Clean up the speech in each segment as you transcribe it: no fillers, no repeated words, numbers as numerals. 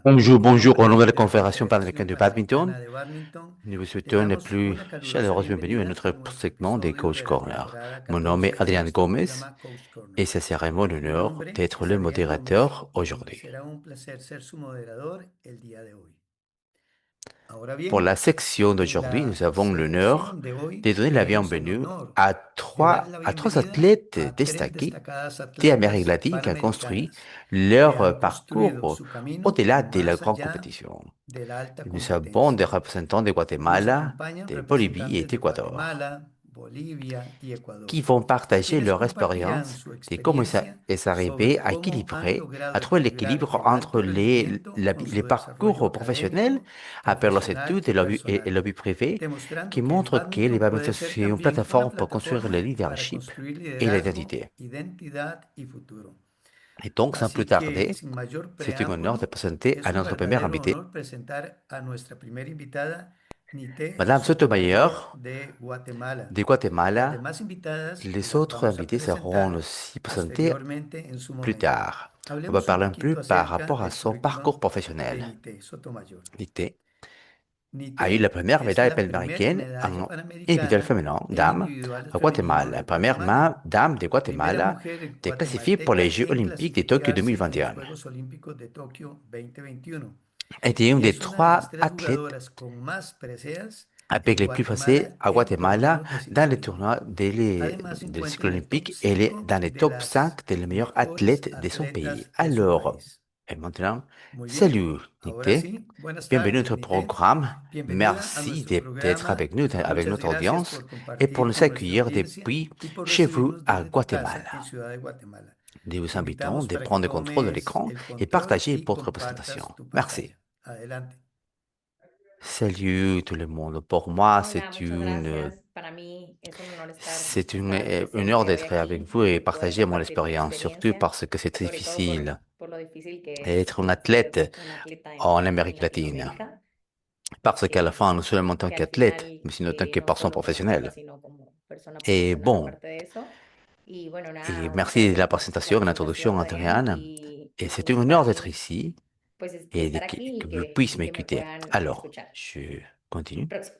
Bonjour, bonjour aux nouvelles Presidente de la confédération panaméricaine Federación de badminton. Panamericana de Bádminton. Nous vous Le souhaitons la damos plus una calurosa chaleureuse bienvenue à bienvenida notre a nuestro segment des episodio Coach de la Corner. temporada Mon nom est 14 de Adrian nuestro Gomez programa Coach et Corner. ça serait mon Mi honneur nombre d'être es le Adrián Gómez modérateur y aujourd'hui. será un placer ser su moderador el día de hoy. Ahora Pour bien, la section en d'aujourd'hui, la nous avons l'honneur sección de hoy de donner la tenemos el bienvenue honor à de dar la trois bienvenida athlètes a tres destaqués destacadas d'Amérique atletas latine qui ont construit panamericanas que leur han construido parcours su camino au-delà de la más grande allá compétition. de la alta Nous avons des competencia. représentants de Nos Guatemala, acompañan de Bolivie et representantes de d'Équateur, Guatemala, Bolivia y qui Ecuador, vont partager quienes leur compartirán expérience su de comment experiencia est arrivé sobre à cómo han équilibrer, à logrado trouver equilibrar l'équilibre el entre alto rendimiento con les su parcours desarrollo professionnels, académico, après leurs profesional études y et personal, le but privé, qui demostrando que el montrent que les bádminton puede badminton, ser c'est une también una plateforme pour construire le plataforma para leadership construir et liderazgo, l'identité. identidad y futuro. Et donc, sans plus Así que, tarder, sin mayor c'est un honneur de preámbulo, présenter à es un notre première verdadero invitée, honor presentar a nuestra primera invitada, Nité Madame Sotomayor Sotomayor de Guatemala. de Las Guatemala. demás invitadas Les las autres vamos a invités seront presentar aussi présentés posteriormente en su plus momento. tard. On va Hablemos un parler un peu poquito par acerca rapport à del son parcours currículum de professionnel. Nité Sotomayor. L'été a eu la Nité première es médaille la primera panaméricaine medalla en individuel panamericana féminin, en dame, individual à Guatemala. femenino La en première Guatemala. dame de Primera Guatemala mujer de classifiée pour guatemalteca les Jeux en olympiques de Tokyo clasificarse en los 2021. Juegos Olímpicos de Tokio 2021 Elle était une y des es una de las trois tres athlètes jugadoras con más preseas avec en les plus passés Guatemala à en Guatemala torneos de dans les ciclismo. tournois Además, se des encuentra cycles en el top olympiques et elle est 5 dans les de top las 5 des meilleurs mejores athlètes de son pays. atletas de su Alors, país. et maintenant, Muy bien, salut ahora Nité, sí, buenas bienvenue à tardes, notre Nité. programme. Bienvenida a Merci nuestro d'être programa. avec nous, avec Muchas notre gracias audience por et pour compartir nous con nuestra accueillir audiencia depuis y por chez vous recibirnos à desde tu casa en Guatemala. Ciudad de Guatemala. Nous vous Te invitons invitamos de para que prendre le contrôle de tomes l'écran el et control partager y votre présentation. compartas tu Merci. pantalla. Adelante. Salut tout le monde. Pour moi, Hola, muchas gracias. Para mí es un honor estar une heure presente hoy d'être avec aquí vous et y poder partager mon compartir mi expérience, surtout experiencia, parce que c'est très sobre todo difficile por lo difícil que es d'être un ser athlète un atleta en en Amérique latine. Latinoamérica, Parce qu'à la fin, non seulement en tant que al qu'athlète, final mais aussi en tant que no personne solo como atleta, professionnelle. sino como persona Et profesional bon, aparte de eso. Y bueno, et nada, muchas merci de gracias la por la présentation et l'introduction, presentación, Adrián, Adriane. Et c'est un y para honneur d'être mí, ici pues, et estar aquí que vous puissiez y que me m'écouter. puedan Alors, escuchar. je continue. Próximo.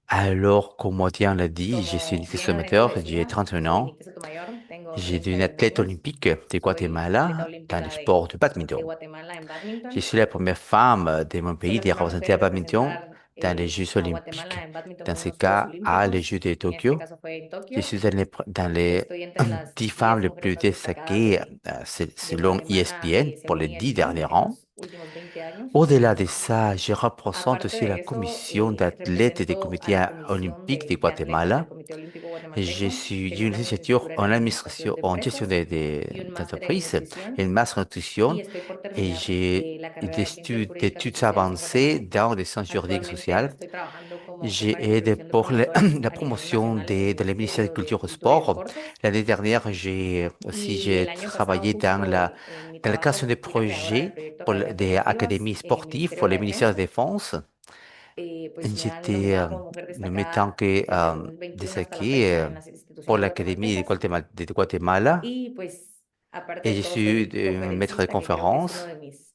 Alors, comme Diane l'a dit, je suis Como Nicolas bien Adrián lo Sotomayor, j'ai decía, 31 soy ans. Nicté Sotomayor, tengo J'ai une 31 athlète años, olympique de soy atleta Guatemala dans le olímpica sport du de badminton. Guatemala en Je badminton. suis la première femme de mon Soy pays la de primera mujer représenter à en badminton representar dans les Jeux a olympiques. Guatemala en badminton Dans en ce los Juegos cas, à les Jeux Olímpicos. de En este Tokyo, caso fue en je Tokio. suis dans les Estoy entre las 10 femmes 10 les mujeres plus más destacadas destaquées de selon Guatemala, ESPN pour según les 10 ESPN, derniers en rangs. los últimos 20 años. Au-delà de ça, je représente Aparte aussi la de eso, commission d'athlètes des represento a comités la Comisión olympiques de de atletas del Guatemala. Comité Olímpico Je Guatemalteco. suis j'ai Tengo une una licenciature licenciatura en en Administración administration, de en gestion Empresas y un máster en d'entreprise et une nutrición. master en Y nutrition estoy por et terminar j'ai la carrera des de Ciencias Jurídicas y études Sociales en avancées Guatemala. dans les sciences juridiques et Actualmente sociales. estoy trabajando como J'ai jefa de aidé supervisión de pour promotores la a nivel promotion nacional en el de les ministères de Ministerio de Culture et Cultura y Sport. Deportes. L'année dernière, Y j'ai el año pasado, travaillé justo en mi dans la création des trabajo, fui la creadora del projets proyecto pour Academias des Deportivas académies en el sportives Ministerio pour de les la ministères de Defensa. Défense. Pues me han J'étais nominado como mujer nommé tant destacada que desde el 2021 hasta la destaqué fecha en las pour instituciones l'Académie guatemaltecas. De Guatemala. Y pues, aparte Et de je todo, suis soy un maître de conferencista, que creo que es uno conférence. de mis,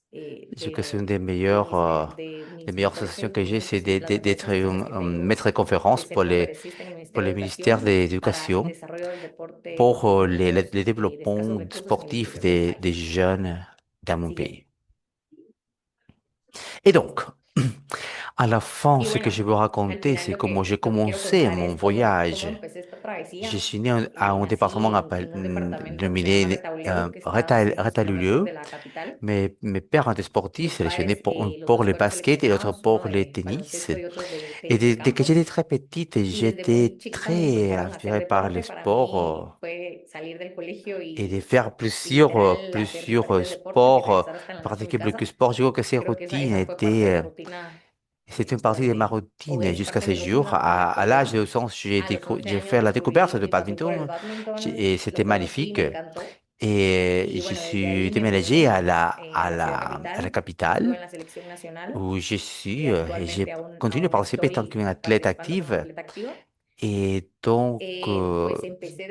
Je crois que c'est une des meilleures, de les mis meilleures mejores, associations que j'ai, c'est las mejores d'être sensaciones que un tengo maître de de conférence ser conferencista en el pour Ministerio les de ministères de Educación para el l'Éducation, desarrollo del deporte pour de niños le de escasos développement recursos en el sportif interior del des país. jeunes dans mon pays. Siguiente. Et donc, à la fin, Y ce que bueno, je veux al raconter, final c'est comment j'ai lo que quiero commencé contar mon es cómo voyage. empecé esta Je travesía. suis né à un Nací département en un departamento que se llama dénominé Retauleu, que está a 600 kilómetros de Retalhuleu. la capital. Mes pères étaient sportifs, Mis sélectionnés padres, los pour dos le fueron basket et l'autre seleccionados, uno pour le de tennis. baloncesto y otro de Et tenis de dès que campo. j'étais très petite, Y desde j'étais muy chiquita me très impulsaron a hacer inspirée par le deporte. Para sport mí fue salir del colegio et de y faire literal hacer deporte que sports, regresar hasta en la noche a mi pratiquer quelques casa. sports. Je crois que ces Creo que routines esa fue parte de la étaient, rutina c'était une partie de ma durante, o routine es jusqu'à parte de ce mi jour. rutina À durante l'âge toda. de sens, A los 11 j'ai años fait la découverte descubrí de mi pasión por el badminton badminton, et lo c'était conocí, magnifique. me encantó. Et Y je bueno, desde ahí suis me déménagé formé en la ciudad à la capital. Estuve capitale en la selección nacional où je y suis et j'ai actualmente continué à aún participer tant estoy qu'une athlète participando como active. atleta activa. Et donc, Pues empecé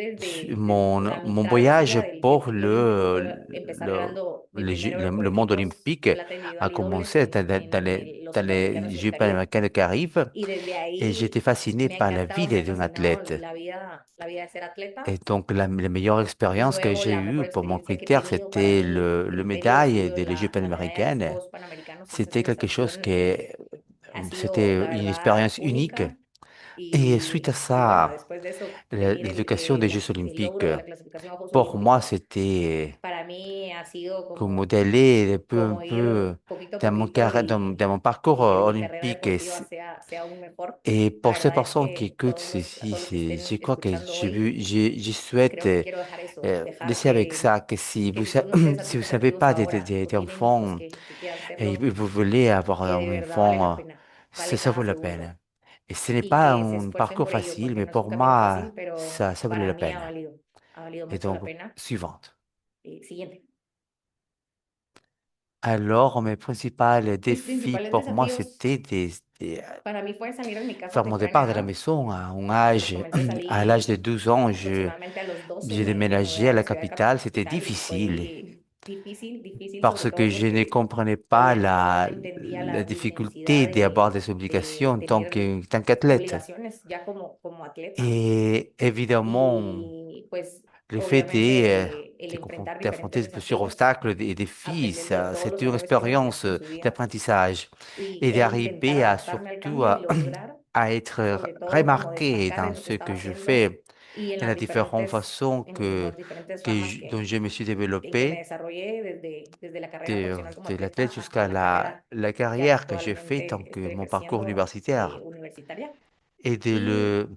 mon la voyage travesía pour del Olímpico, empezar ganando mi primer oro le monde olímpicos olympique de plata a individual y dobles commencé los dans Juegos les Panamericanos en Jeux Caribe. panaméricains qui arrivent Y desde et ahí j'étais fasciné me ha par la vie encantado, me ha d'un fascinado athlète. la vida de ser atleta. Et donc, la meilleure Y expérience fue que j'ai la eue mejor pour mon experiencia que he critère, tenido para c'était mí. Mi le criterio ha médaille sido des Jeux la medalla de los panaméricains. Juegos Panamericanos en C'était quelque chose sensación y ha sido, c'était la une verdad, expérience unique. única. Et suite à Y bueno, ça, después de eso, venir l'éducation des Jeux el olympiques, logro de la clasificación a Juegos pour moi, Olímpicos, c'était para mí ha sido comme como, modeler un como ir peu poquito a dans poquito dans mon parcours y que mi carrera olympique. deportiva sea aún mejor. Et La pour ces verdad es personnes qui que écoutent a ceci, todos los que estén je crois que escuchando hoy, je souhaite creo que quiero dejar eso, dejar laisser avec ça que que si son ustedes si vous atletas savez activos pas ahora o tienen hijos d'enfants que quieran et serlo, vous voulez avoir que un de verdad vale la enfant, pena, vale ça vaut cada la segundo peine. Et ce n'est y pas que se un esfuercen parcours por ello, facile, porque mais no es un pour camino moi, fácil, pero ça valait para la mí peine. ha valido Et mucho la donc, pena. suivante. Siguiente. Alors, mes principaux Mis défis principales pour moi, desafíos c'était para mí fue salir de mi casa a faire mon temprana départ de la edad. maison à un Pues âge, comencé a à l'âge de salir 12 ans, aproximadamente a los 12, j'ai me mudé déménagé a à la la ciudad capitale. C'était capital y difficile fue difícil sobre parce que todo je ne porque comprenais pas todavía no entendía la la difficulté inmensidad d'avoir des de obligations tener tant qu'athlète. obligaciones ya como atleta Et évidemment, y pues le fait obviamente el enfrentar d'affronter diferentes plusieurs desafíos, obstacles et défis, aprender de todos c'est los une errores que uno expérience cometió en su vida d'apprentissage et intentar d'arriver à adaptarme al surtout cambio y lograr à être sobre todo como remarqué destacar dans en lo que ce estaba que je haciendo fais, y dans la différentes façons en las diferentes ramas dont je me suis en que me développé, desarrollé desde la carrera profesional como de atleta l'athlète jusqu'à hasta la carrera la que carrière que j'ai fait tant actualmente que estoy mon parcours ejerciendo universitaire. universitaria. Et de Y le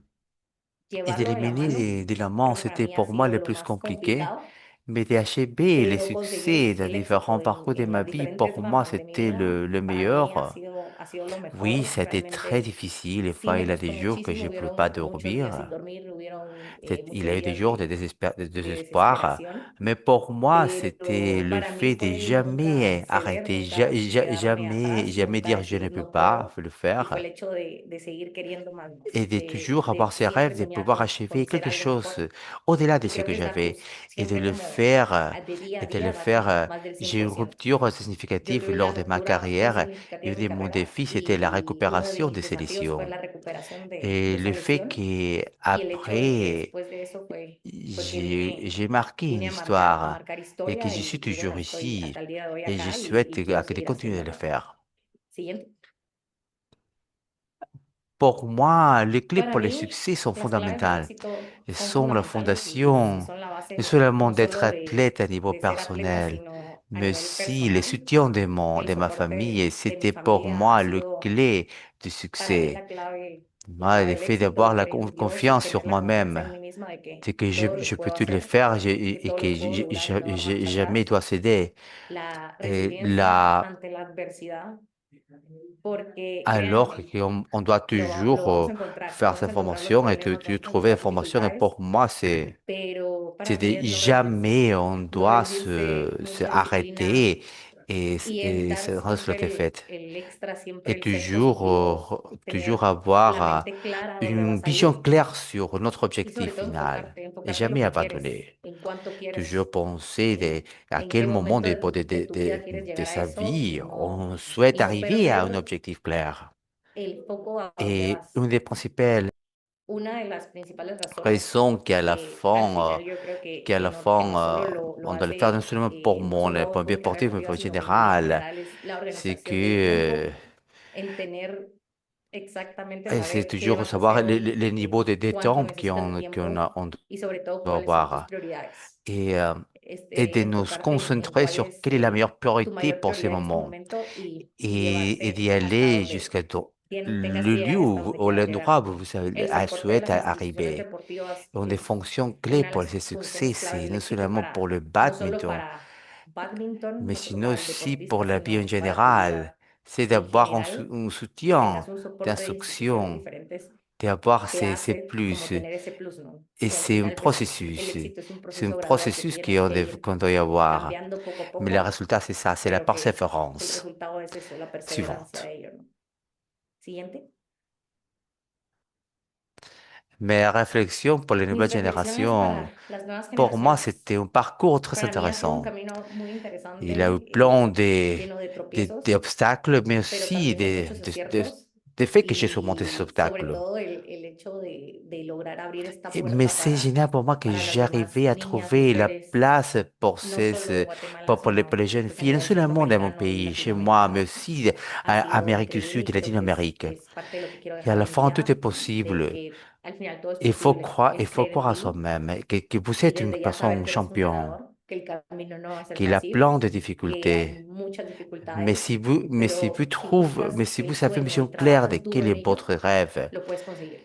et llevarlo de la mano, d'éliminer de la main, creo que para c'était mí ha pour moi sido le lo plus más compliqué. complicado, Mais d'achever les pero conseguir succès dans el éxito différents parcours de en ma las vie, diferentes pour moi, ramas de mi c'était vida, le para mí meilleur. ha sido lo Oui, mejor. ça a été très Realmente difficile. Des sí fois, me il y a des costó jours que muchísimo, je ne pouvais pas hubieron muchos días sin dormir. dormir, hubieron Il y a muchos eu des días jours de de désespoir. desesperación, Mais pour moi, c'était pero le para mí fait de fue nunca jamais ceder, arrêter, nunca quedarme atrás, jamais nunca dire je ne decir peux no pas puedo, le y fue faire. el hecho de seguir queriendo más, Et de toujours de avoir ces siempre rêves, de soñar pouvoir achever con ser quelque algo chose mejor. au-delà de Y ce creo que que es j'avais et de siempre le como faire de día a et de le día dar faire. más del J'ai eu une 100%. rupture Yo significative tuve lors de ma una ruptura muy carrière et significativa en mi de mon carrera défi, c'était la y uno de récupération de mis ces desafíos fue lésions. la recuperación de Et esa le fait lesión y el hecho de que qu'après, después de eso fue que vine, j'ai marqué une vine a histoire marcar et que historia je suis y toujours bueno, estoy hasta ici el día de hoy et je acá souhaite y quiero de seguir continuer de le haciéndolo. faire. Siguiente. Pour moi, les clés Para pour les mí, succès sont las claves del fondamentales. éxito Elles son sont la fundamentales y fondation, son la non base seulement no d'être solo athlète à niveau de ser atleta, personnel, sino a mais nivel aussi les personal. soutiens El de ma famille. Et soporte de mi c'était pour familia ha moi le sido clé du para mí succès. la Moi, clave le del fait éxito d'avoir y confiance sur tener la confianza en moi-même, mí misma c'est que todo lo je peux puedo tout le hacer, faire que et todo que lo puedo lograr y no dar marcha jamais atrás. dois céder. La Et resiliencia là, ante la adversidad, porque alors créanme, on doit toujours faire lo sa vamos a encontrar los formation et problemas, de vamos a trouver encontrar la las formation. Et dificultades, pour moi, pero para c'est mí de es jamais on no doit rendirse, se mucha disciplina arrêter y evitar se rendre sur la hacer défaite. el extra, siempre Et el ser positivo, toujours tener la avoir mente clara donde une vas a vision ir claire sur notre y objectif sobre todo final et enfocarte en lo jamais que quieres, abandonner. en cuánto Toujours quieres, penser à en quel qué moment momento de tu vida quieres de llegar a sa eso vie on souhaite y no arriver à un perder objectif clair. el foco a donde Et vas. une des principales Una de las principales razones raisons que al final yo creo que no solo lo on doit le faire non hace, seulement pour no pour solo bien por mi carrera porter, mais deportiva, en sino mi vida en général, general, es la c'est organización del que tiempo, en tener exactamente et c'est saber qué toujours vas a savoir hacer hoy, les niveaux de cuánto temps necesitas de tiempo on y sobre todo doit cuáles son tus avoir. prioridades. Et, de nous Enfocarte en concentrer cuál sur es quelle est la meilleure tu priorité mayor pour ces prioridad en este moments momento y et d'y llevarte hasta aller donde jusqu'à tengas le que lieu llegar hasta donde ou quieras l'endroit llegar. où vous El soporte de souhaite las instituciones arriver. deportivas Une des es fonctions clés una de pour las ces succès, funciones claves c'est del non éxito seulement pour para, le no solo badminton, para badminton, mais no solo sinon para el aussi pour deportista, la vie en sino para tu général. vida C'est en d'avoir general, un que tengas soutien un soporte de instituciones d'instruction, diferentes d'avoir te ces hace como plus. tener ese plus, ¿no? Et Y al c'est un final, pues, el processus. éxito es un C'est un proceso gradual que processus tienes que ir qu'on doit y avoir. cambiando poco a Mais le poco, résultat, c'est ça, c'est la pero que el persévérance. resultado es eso, la perseverancia Suivante. de ello, ¿no? Siguiente. Mes réflexions pour les Mis nouvelles reflexiones générations, para las nuevas pour moi, generaciones, c'était un parcours très para mí ha sido un intéressant. camino muy Il a eu interesante, plein lleno de des tropiezos, obstacles, mais pero aussi también de muchos aciertos des faits que j'ai surmonté ces y sobre obstacles. todo el hecho de lograr abrir esta Mais puerta c'est génial pour moi que para las demás j'arrivais à niñas, trouver la mujeres, place pour no solo de Guatemala, pour les sino jeunes pues a filles, non nivel seulement dans mon centroamericano y pays, chez moi, mais Latinoamérica. aussi Ha sido Amérique du Sud increíble et y creo Latine-Amérique. que es parte de lo que quiero Et à dejar la hoy fin, tout est día, de possible. que al final todo es posible, Il es faut creer en croire à ti soi-même, que vous y êtes une desde ya saber personne que eres un champion, ganador, que el camino no va a ser qu'il a fácil, plein de que hay difficultés. muchas dificultades, Mais si si vous buscas savez sueño mission y claire de trabajas quel duro est en votre ello, rêve, lo puedes conseguir.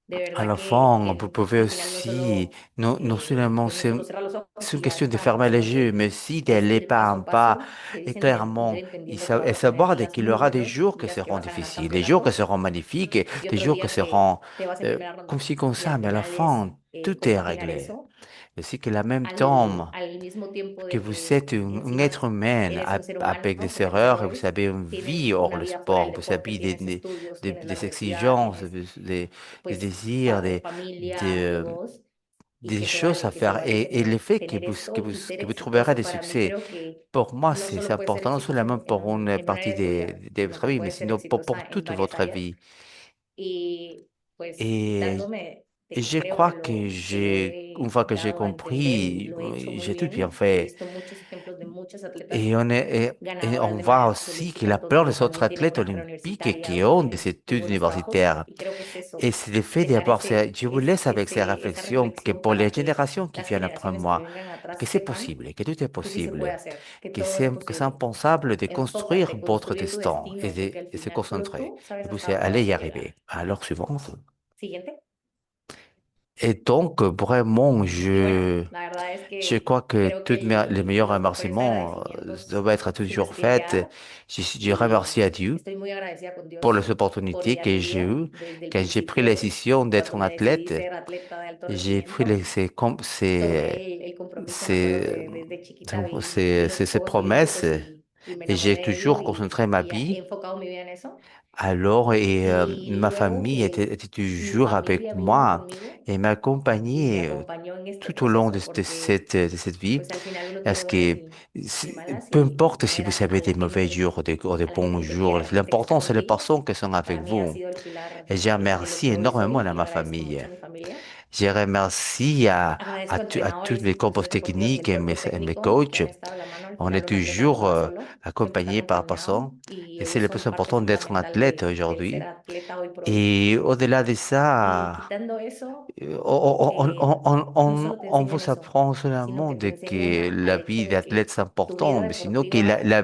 De à verdad la fin, vous pouvez al final no aussi, solo, non seulement pues no solo cerrar los ojos c'est une y ya question de está, fermer les sino yeux, que mais aussi es d'aller ir pas paso un a pas, paso, que et es ir clairement, entendiendo que vas a tener savoir días qu'il y muy aura des duros, jours qui días que seront vas a ganar difficiles, des jours qui campeonatos seront magnifiques, et y des otros jours qui días que seront te vas en primera comme ronda. ci, comme Y ça, al mais à la final es fin, tout est compaginar réglé. eso Aussi qu'à la même temps, al mismo tiempo que de vous que êtes un être encima humain eres un ser avec humano, des cometes erreurs et vous errores, avez une vie tienes hors una le vida fuera del sport, vous deporte, avez tienes estudios, tienes la des universidad, exigences, tienes des pues désirs, familia, des, amigos y des choses à que se faire. vale Et le fait tener esto y ser que vous trouverez exitoso des para mí succès, creo que pour moi, no c'est solo puede ser important, non exitoso seulement pour une en un partie área de tu vida, de sino votre que vie, mais puedes ser sinon exitosa pour en toute varias votre áreas vie. y pues Et, dándome de et que je creo crois que une he fois que j'ai dado a entender, compris, lo he hecho muy j'ai tout bien bien. He fait. visto muchos ejemplos de muchas atletas Et ganadoras on de voit medallas aussi qu'il y a olímpicas plein donde d'autres también tienen athlètes una carrera olympiques universitaria, qui ont des donde muy études buenos trabajos universitaires. y creo que es Et eso, c'est le fait dejar d'avoir je vous laisse avec ces esa réflexions que reflexión pour les para que générations qui las viennent après generaciones que moi, vengan atrás que c'est sepan possible, que tout est que sí se puede possible, hacer, que todo es que c'est posible. impensable de construire Enfócate, votre construye tu destin destino, porque al et se final solo concentrer. tú Et sabes vous hasta dónde allez vas y a llegar. arriver. À l'heure suivante. Siguiente. Et donc, vraiment, Y bueno, la verdad es je que crois que creo que les meilleurs los mejores remerciements agradecimientos doivent être sí se toujours tienen que faits. dar Je remercie y à Dieu estoy muy agradecida con pour les Dios por opportunités guiar que mi j'ai vida eues desde el quand j'ai pris la principio, décision d'être cuando un me decidí athlète. ser atleta de alto J'ai pris rendimiento. Tomé el compromiso, me acuerdo ces, que desde chiquita vi los ces Juegos promesses Olímpicos y me et j'ai enamoré de ello toujours concentré ma he vie. enfocado mi vida en eso. Alors, Y ma luego famille que était mi toujours avec familia vino moi conmigo et m'a y me accompagné acompañó en este tout au long proceso porque de cette vie. pues al final uno tiene Parce buenas que y malas peu y importe si tener vous avez a des la mauvais gente jours ou des a la gente bons que te jours, quiere, a la gente que está l'important, c'est les contigo, personnes qui sont avec para mí ha vous. sido el pilar Et je de lo remercie que hoy énormément soy à y le ma agradezco mucho famille. a mi familia. Je remercie Agradezco a à tous entrenadores, les corps instituciones deportivas y el techniques cuerpo et mes técnico que coachs. han estado a la mano. Al On est final un atleta toujours no va solo, siempre está accompagné par acompañado personne. y Et c'est ellos le plus son parte important d'être un fundamental athlète del ser aujourd'hui. atleta hoy por hoy. Et au-delà de Y ça, quitando eso, no on solo te enseñan vous eso, apprend sino seulement que te de enseñan que la al hecho vie de d'athlète que c'est tu vida important, mais sinon que deportiva la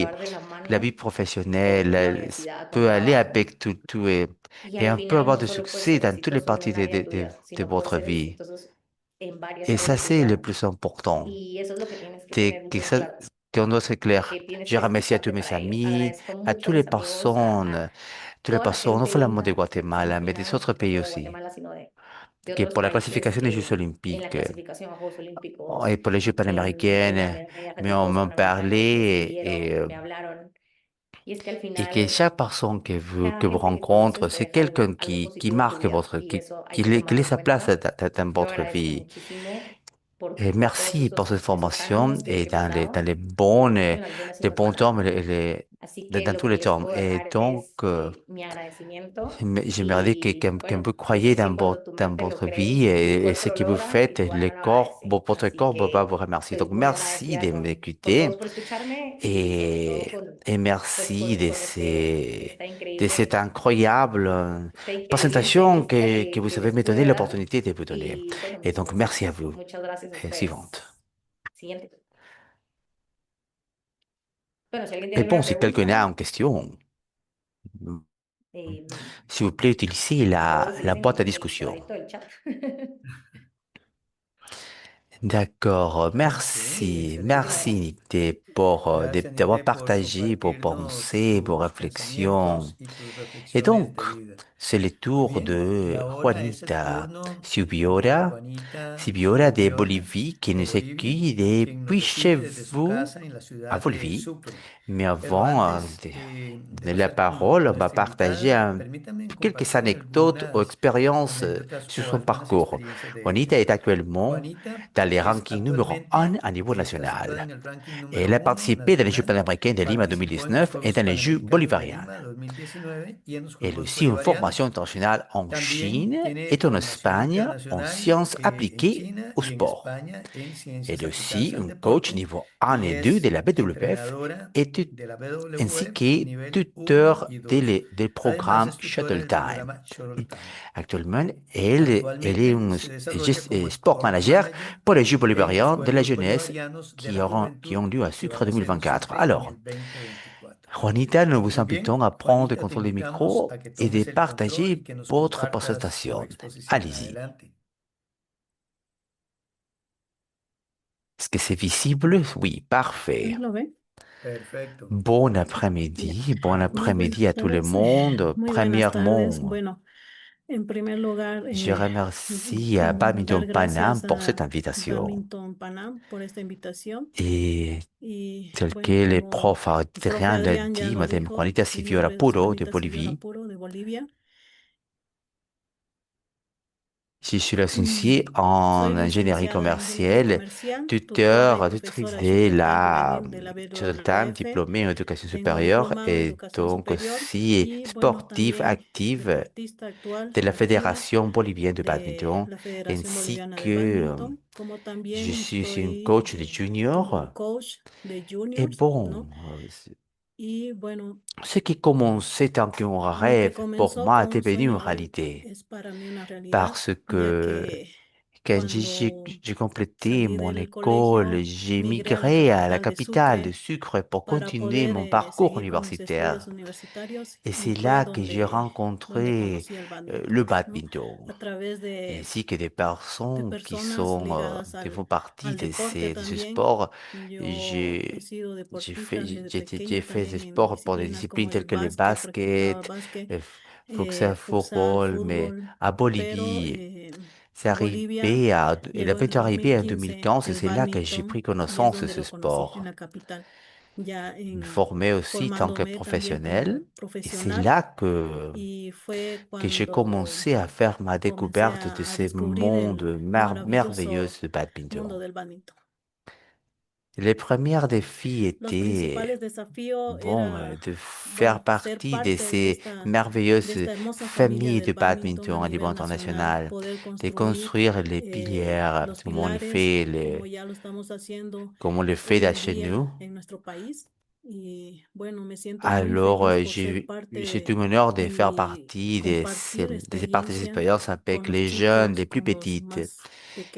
puedes llevar de la la vie mano professionnelle con la elle universidad, con peut aller trabajo. avec tout Y et al on peut final avoir no de solo puedes succès ser dans toutes les exitoso en parties un área de tu vida, de sino puedes votre ser vie. exitoso en varias Et áreas ça, de tu c'est le vida. plus important. Y eso es lo que tienes que C'est tener que muy ça, claro, qu'on doit être clair. que tienes Je que remercie à tous esforzarte mes para ello. amis, Agradezco à mucho a mis amigos, a toutes les toda la personnes, non gente seulement de linda, porque al Guatemala, mais des final, autres no pays solo de aussi, Guatemala, sino de que otros pour la países classification des Jeux que en la olympiques clasificación a Juegos et Olímpicos pour les Jeux de la panaméricains, medalla mais de on Juegos m'en Panamericanos me parlait escribieron, me hablaron. Y es que al et que final, chaque personne cada que vous gente que conoces rencontrez, te c'est deja quelqu'un algo qui positivo en tu marque vida y eso hay que qui tomarlo laisse en sa place cuenta. dans Yo votre agradezco vie. muchísimo Et por todos merci pour cette estos formation años et que he pasado, dans les bonnes, en las buenas y en les las bons malas. termes, Así que dans lo tous que les les termes. puedo Et dejar donc, es mi agradecimiento j'aimerais dire y qu'un peu bueno, croyez sé cuando tu dans mente lo votre cree, vie tu et ce cuerpo lo que vous logra y faites, tu alma lo agradece. votre Así corps va vous que remercier. estoy Donc, muy merci agradecida de con m'écouter todos por escucharme y sobre todo et pues merci con esta de cette increíble, incroyable présentation entrevista que vous que avez les me pude donné dar. l'opportunité de vous donner. Y bueno, Et donc, merci à muchas, vous. muchas gracias a Et suivante. ustedes. Siguiente. Bueno, si alguien Et tiene bon, alguna si quelqu'un a une pregunta, question, eh, s'il vous plaît, utilisez todos la dicen boîte à en el discussion. cuadrito del chat. D'accord, Ok, merci, excelente. merci Nick. d'avoir Gracias, Nere, por partagé vos compartirnos pensées, vos tus réflexions. pensamientos y tus Et reflexiones donc, de vida. c'est le Muy tour bien, y de ahora es el Juanita turno de Subiora, Juanita Subiora de Subioria Bolivie, qui de nous Bolivia, accueille quien nos depuis chez recibe desde su vous casa en la à ciudad de Bolivie. Sucre. Mais Pero avant antes de donner la pasar con parole, on va nuestra partager invitada, permítanme quelques compartirles anecdotes ou algunas expériences anécdotas sur o son algunas parcours. experiencias de Juanita ella. est actuellement Juanita dans les es rankings numéro 1 actualmente à niveau está situada national. en el ranking Elle número a uno participé dans les Jeux nacional. panaméricains de Lima Participó en los 2019 et Juegos dans les Jeux Panamericanos de bolivariens. Lima 2019 y en los Elle a Juegos aussi une formation Bolivarianos. internationale en También Chine tiene et en formación Espagne en internacional sciences en appliquées China au y en sport. España en Elle ciencias est aplicadas aussi al une coach deporte niveau 1 y et 2 de es la BWF entrenadora et de la ainsi WWF que nivel uno tuteur y 2. des Además, programmes es tutora Shuttle del Time. programa Shuttle Time. Actuellement, elle est Actualmente une se desarrolla como sport Sport manager Manager pour les Jeux en los bolivariens de la Juegos jeunesse Bolivarianos de la qui Juventud ont lieu à que Sucre van a ser en 2024. Sucre en Alors, el 2024. Juanita, nous vous Muy invitons bien, à prendre le Juanita, te contrôle des invitamos a micros que et de tomes el control y partager que nos votre compartas tu présentation. exposición. Allez-y. Adelante. Est-ce que c'est visible? Oui, parfait. ¿Sí lo ven? Perfecto. Bon Ya. après-midi, bon Muy après-midi à buenas tout le tardes. monde. Muy buenas tardes. Premièrement, Bueno, en primer lugar, je remercie à dar Badminton Panam gracias pour cette a invitation. Badminton Panam por esta invitación. Et Y tel bueno, que le como prof el profe Adrien l'a Adrián ya dit, lo Madame dijo, Juanita mi Siviola nombre es Puro de Juanita Silviola Bolivie. Puro de Bolivia. Je suis licenciée Soy en ingénierie licenciada en ingeniería commerciale, comercial, tutora y tutrice profesora de de Shuttle Time la juvenil de la Shuttle Time, BWF. diplômée en éducation Tengo supérieure diplomado en et educación donc superior aussi y bueno, sportive también active deportista actual de la activa Fédération bolivienne de de badminton, la Federación ainsi Boliviana de que Badminton, como je también suis une estoy coach de como junior. coach de Et juniors, bon, ¿no? Y bueno, ce qui commençait en qu'un lo que rêve, pour comenzó moi, con est un devenu une sueño hoy réalité. es para mí una realidad, Parce ya que que quand cuando j'ai complété salí mon del école, colegio j'ai migré a la migré à la capital de capitale de Sucre Sucre pour para continuer poder mon parcours seguir con mis estudios universitaire. universitarios Et y c'est fue là que j'ai donde rencontré conocí el le badminton, ¿no? badminton, A través ainsi que des de personnes personas ligadas qui font partie al deporte de ce también. sport. Yo he sido deportista desde J'ai pequeña fait ce también en sport pour des disciplinas disciplines como telles el que le básquet, practicaba basket, básquet, futsal, football, mais fútbol, à pero Bolivie, Bolivia la llegó en fête el est arrivée en 2015 2015 et el c'est là que j'ai badminton pris y es connaissance de donde ce lo conocí en sport. la capital, ya Me en formé aussi en tant que formándome también como professionnel et c'est profesional là y fue que j'ai cuando commencé à faire ma comencé découverte de a ce descubrir monde el merveilleux maravilloso de badminton. mundo del badminton. Les premiers défis Los étaient, principales desafíos bon, era, de faire bueno, ser partie de parte ces de merveilleuses esta hermosa familia familles de del badminton a badminton au niveau nivel nacional, international, poder de construir construire les piliers, los comme on le pilares, fait, como ya lo estamos haciendo comme on le fait hoy là en chez día nous. en nuestro país. Y bueno, me siento muy Alors, feliz por ser parte j'ai tout l'honneur de faire y partie compartir de ces experiencia expériences con avec los les jeunes, chicos, les plus con los petites, más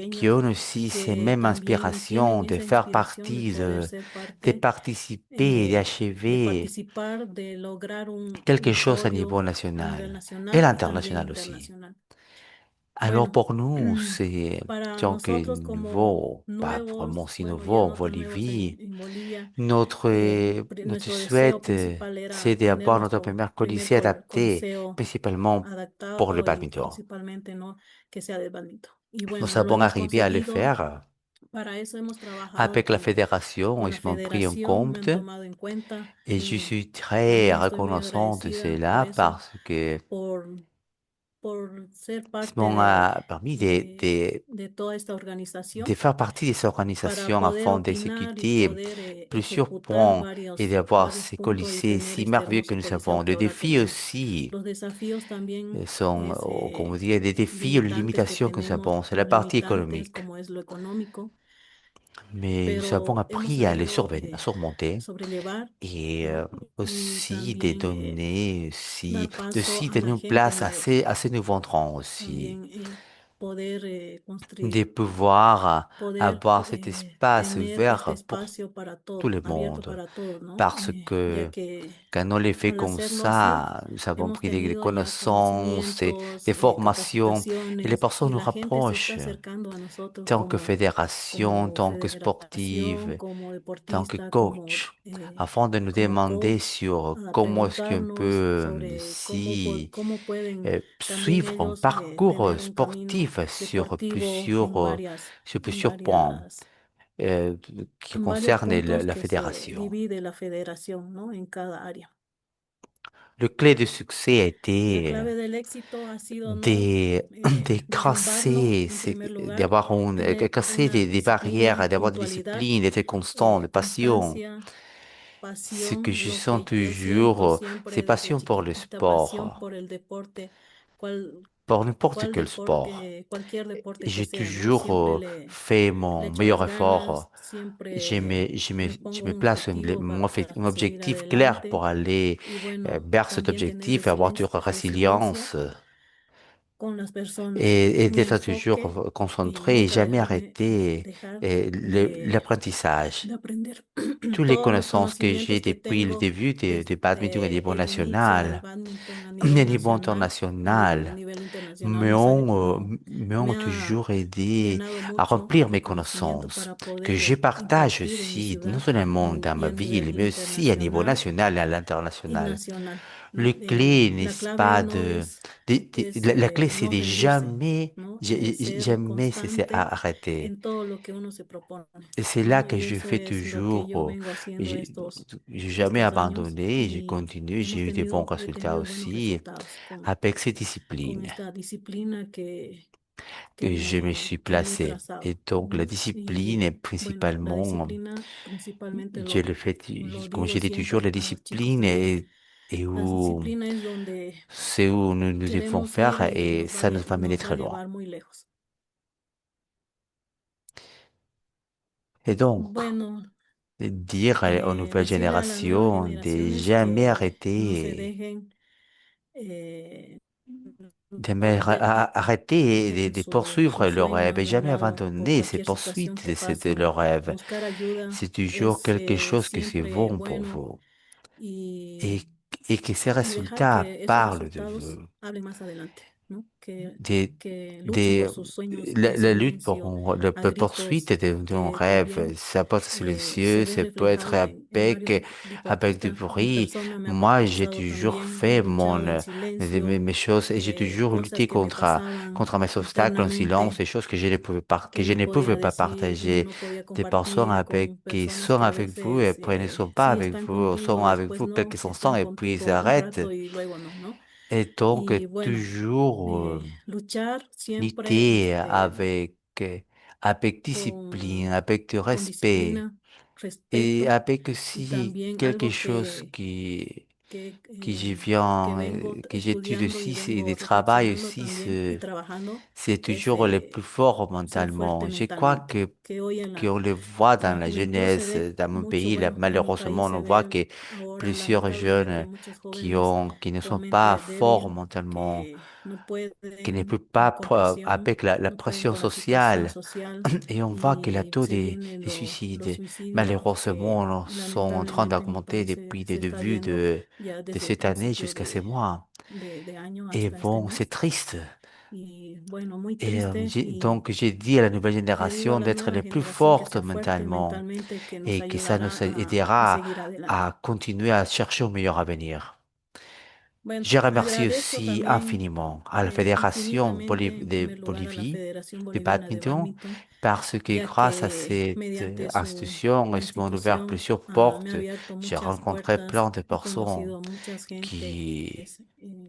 qui ont pequeños, aussi ces que mêmes también tienen inspirations de esa faire inspiración de partie, poder ser de parte, participer, de d'achever participar, de lograr quelque un chose à niveau podio a nivel national et nacional y también l'international aussi. internacional. Alors Bueno, pour nous, c'est para tant que nosotros como nouveau, pas vraiment nuevos, si bueno, ya nouveau en no tan nuevos Bolivie, en Bolivia, notre, notre nuestro deseo souhait, principal c'est era tener d'avoir notre nuestro premier primer colisée adapté, coliseo principalement pour le adaptado y badminton. principalmente no que sea de badminton. Y Nous bueno, lo sommes hemos arrivés à le conseguido. faire Para eso hemos trabajado avec la fédération, con ils la m'ont pris en federación, me han compte tomado en cuenta et je y suis très también estoy muy reconnaissant de agradecida por cela eso, parce que por, por ser ils parte m'ont permis de toda esta de organización faire partie de ces para organisations poder afin opinar y d'exécuter poder plusieurs ejecutar points et d'avoir varios ces puntos y colisées tener si este merveilleux que hermoso nous coliseo avons. que Les ahora défis tenemos. aussi Los desafíos también sont, es comment dire, des défis, les limitantes que limitations que nous tenemos, avons. C'est la los partie limitantes économique. como es lo económico, Mais nous avons pero hemos appris à les sabido à surmonter sobrellevar, et ¿no? Y aussi de también donner, aussi, dar de paso aussi a la donner une gente place mayor à ces nouveaux entrants aussi. también. poder de construir, pouvoir poder avoir cet espace tener este vert pour espacio para tout todo, le abierto monde. para todos, ¿no? Parce Ya que que quand on les fait al comme hacerlo así, ça, nous avons hemos pris des tenido ya connaissances, conocimientos, des formations, et les capacitaciones, personnes y nous la gente se está rapprochent. acercando a nosotros Tant que fédération, como tant que federación, sportive, como tant que deportista, coach, afin de nous como demander coach, sur a comment est-ce qu'on preguntarnos peut sobre si cómo pueden también suivre un ellos parcours tener un camino sportif deportivo sur en plusieurs points varias, euh, qui en varios concernent puntos la que se fédération. divide la federación, ¿no? En cada área. Le clé de succès a La été clave del éxito ha sido no de derrumbarlo, casser, en primer lugar, d'avoir tener casser una des barrières, disciplina, d'avoir de puntualidad, discipline, d'être constant, de passion. constancia, Ce que pasión, je lo sens que yo siento toujours, c'est siempre desde passion pour le chiquitita, pasión sport, por el deporte, cual, pour n'importe quel sport. cualquier deporte que J'ai sea, ¿no? Siempre toujours fait le mon echo las meilleur ganas, effort. siempre me Je pongo me un place objetivo un para seguir objectif clair adelante pour aller y bueno, vers cet también tener objectif, avoir de resiliencia résilience con las personas. et Mi d'être enfoque toujours y concentré et nunca jamais arrêter dejar l'apprentissage. de aprender Toutes les todos los connaissances que j'ai conocimientos que depuis le tengo début de badminton à niveau desde el inicio del national, badminton a à nivel niveau nacional y a international, nivel internacional, no sabe cómo me me ont ha toujours aidé llenado à mucho remplir de mes conocimiento connaissances, para que je poder partage impartir en mi aussi, non ciudad seulement dans y ma a ville, nivel mais aussi à niveau internacional national et à y l'international. nacional. Le clé n'est La clave pas no la clé, c'est no de rendirse, jamais, ¿no? Ser jamais cesser constante à arrêter. en todo lo que uno se propone, Et c'est là ¿no? que Y je eso fais es lo que toujours. yo vengo haciendo J'ai jamais estos años abandonné, j'ai y continué, j'ai eu des bons he résultats tenido buenos aussi resultados avec ces con disciplines esta disciplina que je me suis que me he placé. Et trazado, donc la ¿no? discipline est Y bueno, la principalement, disciplina principalmente je le fais, lo comme digo j'ai dit toujours, siempre la a los chicos discipline también. est La où disciplina es donde c'est où nous devons queremos ir faire y et ça nous va mener nos va a très loin. llevar muy lejos. Et donc, Bueno, dire aux nouvelles decirle a las nuevas générations de generaciones jamais que no se arrêter, dejen, eh, jamais arrêter de poursuivre sus leurs rêves et sueños de un jamais lado por abandonner ces cualquier situación poursuites que de leurs pasen, rêves. buscar ayuda C'est toujours es quelque chose que c'est siempre bon pour bueno vous y, et, et que ces y dejar résultats que esos parlent de resultados vous. hablen más adelante, ¿no? Des, Que luchen des, por sus sueños en la lutte silencio, pour la a poursuite gritos, d'un que rêve, también ça peut être silencieux, se ve ça peut être reflejado en varios avec du deportistas. Mi bruit. persona me ha Moi, j'ai pasado toujours también, he fait luchado en mes, silencio, mes choses et j'ai toujours cosas lutté que me pasaban contre mes obstacles en silence, internamente des choses que je ne pouvais que que je no ne pouvais podía pas decir, partager. no podía Des personnes compartir con qui personas sont que a avec vous et veces après ne sont pas sí avec están vous, sont contigo, avec después vous no, quelques sí instants están et puis ils contigo un arrêtent. rato y luego no, ¿no? Et donc, Y bueno, toujours luchar siempre lutter avec discipline, avec du con respect disciplina, et respeto avec y aussi también quelque algo chose que vengo que j'étudie estudiando y aussi, c'est vengo des travail reflexionando aussi, también y trabajando, c'est es toujours le plus fort ser fuerte mentalement. Je crois mentalmente, que hoy qu'on le voit en dans la la juventud se jeunesse, ve dans mon mucho, pays, là, bueno, en mi malheureusement, país on se voit ve que ahora plusieurs lamentablemente jeunes muchos jóvenes qui ne con sont pas mente forts débil, mentalement, que no pueden qui ne peuvent pas, con presión, avec la no pueden pression con la situación sociale, social et on voit que le y taux se vienen des los suicides, suicidios que malheureusement, sont en train lamentablemente en mi d'augmenter país depuis le se está début viendo ya de desde cette année principios jusqu'à ces mois. de año Et hasta este bon, c'est mes. triste. Y bueno, muy Et triste donc, j'ai dit à la nouvelle le digo a génération la d'être nueva les plus generación que fortes sea fuerte mentalement mentalmente, que nos et que ça nous ayudará a aidera seguir adelante. à continuer à chercher un meilleur avenir. Bueno, Je remercie agradezco aussi también infiniment à la Fédération infinitamente, en de primer lugar, a la Bolivie Federación de Boliviana de badminton Badminton, parce que ya grâce à que cette mediante su institution, ils m'ont ouvert institución plusieurs me ha portes. abierto J'ai muchas rencontré puertas, plein de he personnes conocido a mucha gente qui,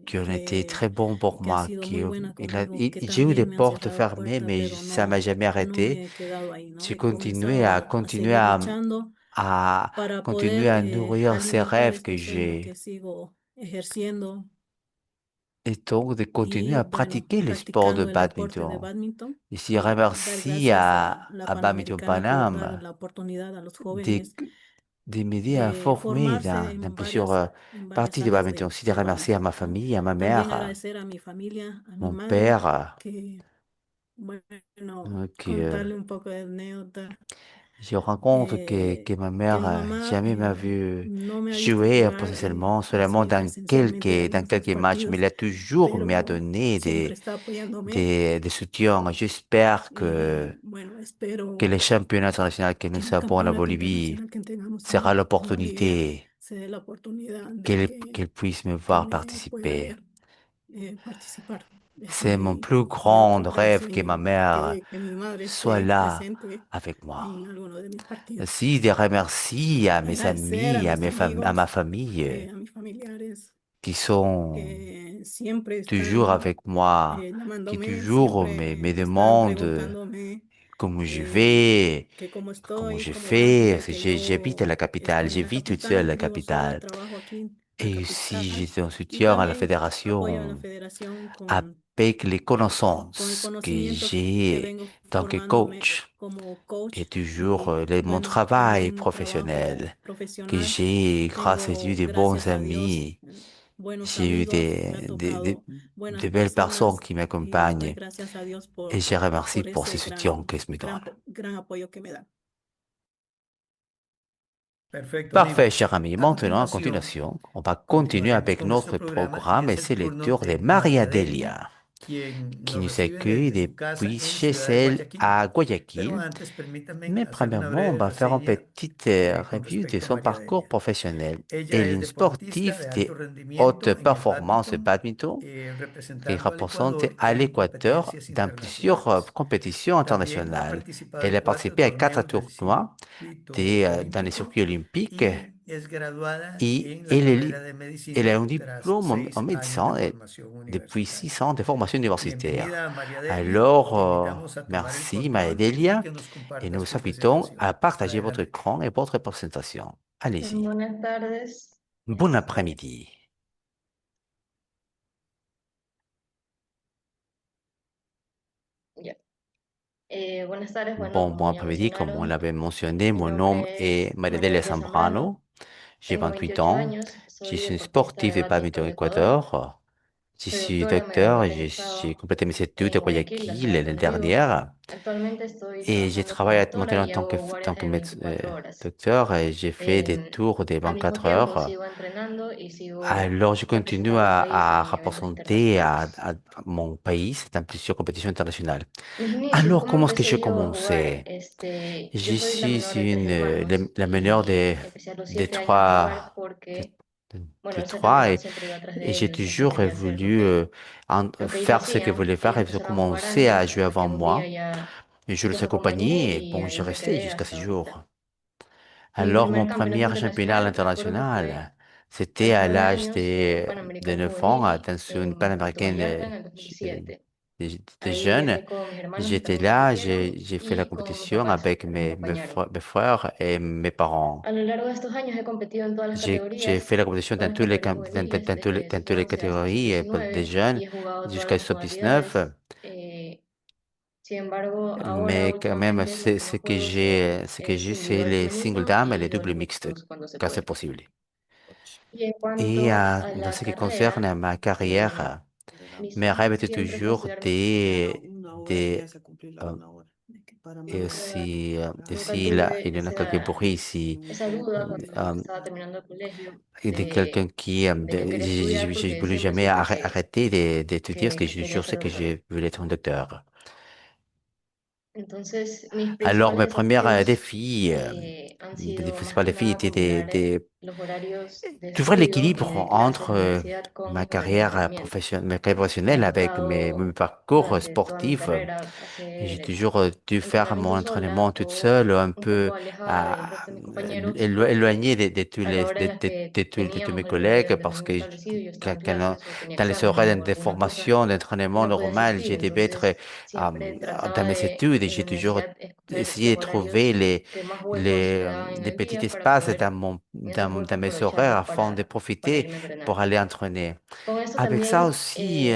qui ont été très que, bons pour que ha moi. sido muy buena conmigo, que J'ai eu des también me han portes cerrado fermées, puertas, mais pero ça m'a jamais no arrêté. me he quedado ahí, ¿no? J'ai He comenzado a continué seguir luchando à para continuer poder à nourrir ces alimentar rêves que este sueño j'ai. que sigo ejerciendo Et donc de continuer y à bueno, pratiquer le sport de practicando el deporte de badminton. badminton Ici, y dar remercie gracias a la à Badminton Panamericana por dar Paname la oportunidad a los de, jóvenes de m'aider à de former formarse dans plusieurs en varias parties de áreas badminton. Aussi de del remercier à badminton, ma ¿no? famille, à ma También mère, agradecer a mi familia, a mi mon madre, père, que bueno, Donc, contarle un poco de anécdota, je rends compte eh, que ma que mère mi mamá jamais m'a vu no me ha visto jouer jugar professionnellement, seulement así presencialmente dans algunos quelques matchs, mais partidos, il a toujours m'a pero donné siempre está apoyándome des soutiens. J'espère y bueno, que espero les championnats internationaux que que nous el avons en campeonato Bolivie internacional que tengamos sera en Bolivia l'opportunité se dé la oportunidad de qu'elle puisse me que voir me pueda participer. ver participar. Es C'est mon plus grand siempre el rêve que ma sueño mère que mi madre soit esté là presente avec moi. en alguno de mis partidos. Aussi, des remercie à mes Agradecer a amis, mis à ma amigos, famille a mis familiares qui sont que siempre toujours están avec moi, qui llamándome, toujours siempre me están demandent preguntándome comment je vais, que cómo comment estoy, je cómo ando, fais. ya Parce que que j'habite à yo la capitale, estoy je en la vis toute seule à capital, la vivo sola, capitale. trabajo aquí en la Et aussi, capital j'étais un y soutien à la también apoyo a la fédération federación avec les con el connaissances que conocimiento que j'ai vengo en tant que formándome coach como coach et toujours y mon bueno, travail también trabajo professionnel que profesional. j'ai grâce à Dieu Tengo, des bons gracias a Dios, amis. buenos J'ai eu amigos, me ha tocado de buenas belles personnes personas qui y le doy m'accompagnent gracias a Dios et je les remercie por pour ce ese soutien qu'ils me donnent. gran apoyo que me dan. Perfecto, Parfait, amigo. cher ami. A Maintenant, en continuación, continuation, on va continuer continuaremos avec con nuestro notre programa y programme et es el c'est le turno tour de de Maria María Delia, Delia, quien qui nos nous recibe accueille desde su casa depuis en chez Ciudad de elle Guayaquil. à Pero Guayaquil. antes, permítame Mais hacer una premièrement, on breve va faire une reseña petite con review de respecto a son María parcours Delia. professionnel. Ella Elle est es une deportista sportive de de alto haute rendimiento en el performance bádminton, badminton qui representando al représente Ecuador à en l'Équateur competencias dans plusieurs internacionales. compétitions También ha internationales. participado Elle en a cuatro participé à quatre torneos del tournois circuito dans les olímpico circuits olympiques y es graduada et en la carrera de elle a medicina un tras diplôme en 6 años de médecine formación depuis universitaria. 6 ans de formation universitaire. Bienvenida, María Delia. Alors, Te invitamos a tomar el merci control y Maëdelia que nos et compartas nous tu invitons à presentación. partager votre Adelante. écran et votre présentation. Allez-y. Buenas tardes. Bon après-midi. Ya. Buenas tardes, bueno, Bon como ya après-midi, comme on mencionaron, l'avait mentionné, mi mon nom nombre est es María Maria Delia Zambrano, Zambrano, j'ai tengo 28 28 ans, años, je soy suis une deportista de sportive de badminton bádminton au de Ecuador, Équateur, je soy suis doctora, me gradué docteur, el año j'ai pasado complété mes études à en Guayaquil, la Guayaquil ciudad l'année donde vivo. dernière Actualmente estoy et j'ai trabajando como travaillé doctora maintenant en y tant hago guardias de que 24 horas. docteur et j'ai fait des tours de Al mismo 24 tiempo heures. sigo entrenando y sigo Alors, je continue representando al país à en eventos représenter internacionales. mon pays dans plusieurs compétitions internationales. Mis inicios, Alors, ¿cómo comment est-ce que je empecé yo a jugar? commençais? Yo Je soy la suis menor de tres la, hermanos la meilleure y empecé a los des 7 años a jugar trois, de, porque, bueno, de el centro trois menor siempre iba atrás et de j'ai él, siempre toujours quería ser voulu lo que ellos faire ce que hacían. voulait faire et Ellos ils ont empezaron a jugar commencé à antes jouer hasta avant que un día moi. ya Et je les los acompañé accompagnais et y bon, ahí j'ai me resté quedé jusqu'à ce hasta ahorita. jour. Mi Alors, mon primer campeonato premier championnat à internacional, me acuerdo que fue l'international, c'était hace à 9 l'âge años en un de Panamericano 9 ans juvenil dans une en Puerto panaméricaine Vallarta en el euh, 2007. des Ahí jeunes. viajé con mis hermanos que J'étais también là, compitieron j'ai fait la y con mis compétition papás avec que me acompañaron. mes frères et mes parents. A lo largo de estos años he competido en todas las J'ai fait categorías, la compétition todas dans las tous categorías juveniles, dans desde toutes les sub-11 hasta catégories des sub-19 jeunes y he jugado todas jusqu'à las sub 19. modalidades. Sin embargo, ahora Mais quand même, últimamente lo que más juego ce que es j'ai, c'est individual les single femenino dames et les y doubles dobles mixtes, mixtos cuando se quand c'est puede. possible. Y en Et cuanto a dans la ce qui concerne carrera, ma carrière, eh, mi mes rêves sueño étaient siempre fue toujours estudiar medicina. Una hora que des, ya se cumplió la euh, una hora. Para et más aussi, Nunca ici, là, tuve il y en a quelques bruits ici, esa duda cuando euh, estaba terminando el colegio et de quelqu'un qui, de que quería estudiar j'ai porque voulu siempre jamais supe arrêter d'étudier parce que je quería toujours ser sais que doctora. je voulais être un docteur. Entonces, mis Alors, mes principales premiers desafíos défis, han mes sido más principaux que défis nada étaient combinar los horarios de trouver estudio y l'équilibre de clases entre de universidad con ma mis horarios de carrière entrenamiento. professionnelle Me ha avec tocado mes parcours durante toda mi sportifs. carrera J'ai hacer toujours dû faire mon entrenamiento entraînement sola toute o seule, un un poco peu alejada del à- resto de mis compañeros porque éloigné a la hora en la que de tous mes teníamos algún día de collègues parce que entrenamiento establecido, yo estaba en quand clases o tenía dans les exámenes horaires o de alguna cosa, formation, d'entraînement no podía normal, asistir. j'ai dû être Entonces, siempre dans trataba mes de études et en la j'ai toujours universidad escoger essayé los de trouver horarios que más huecos quedaban en les el petits día para espaces poder en esos dans huecos mes horaires aprovecharlos afin de para profiter irme a entrenar. pour aller entraîner. Con esto Avec ça también aussi,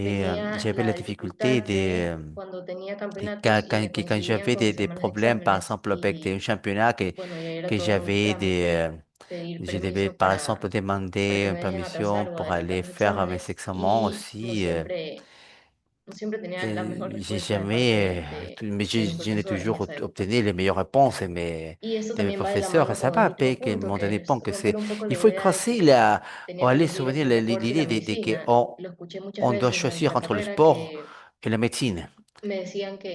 venía j'avais la la difficulté dificultad de cuando tenía campeonatos y me quand coincidían j'avais con mis des semanas de problèmes, par exámenes exemple avec des y championnats bueno, ya era que todo un j'avais trámite pedir je devais permiso par exemple para demander que une me dejen permission atrasar o pour adelantar aller los faire mes exámenes examens y no aussi. siempre J'ai jamais, mais je n'ai toujours obtenu les meilleures réponses de mes professeurs. Et ça m'a appris qu'à un moment donné, bon, il faut creuser ou aller souvenir l'idée de on doit choisir entre le sport et la médecine.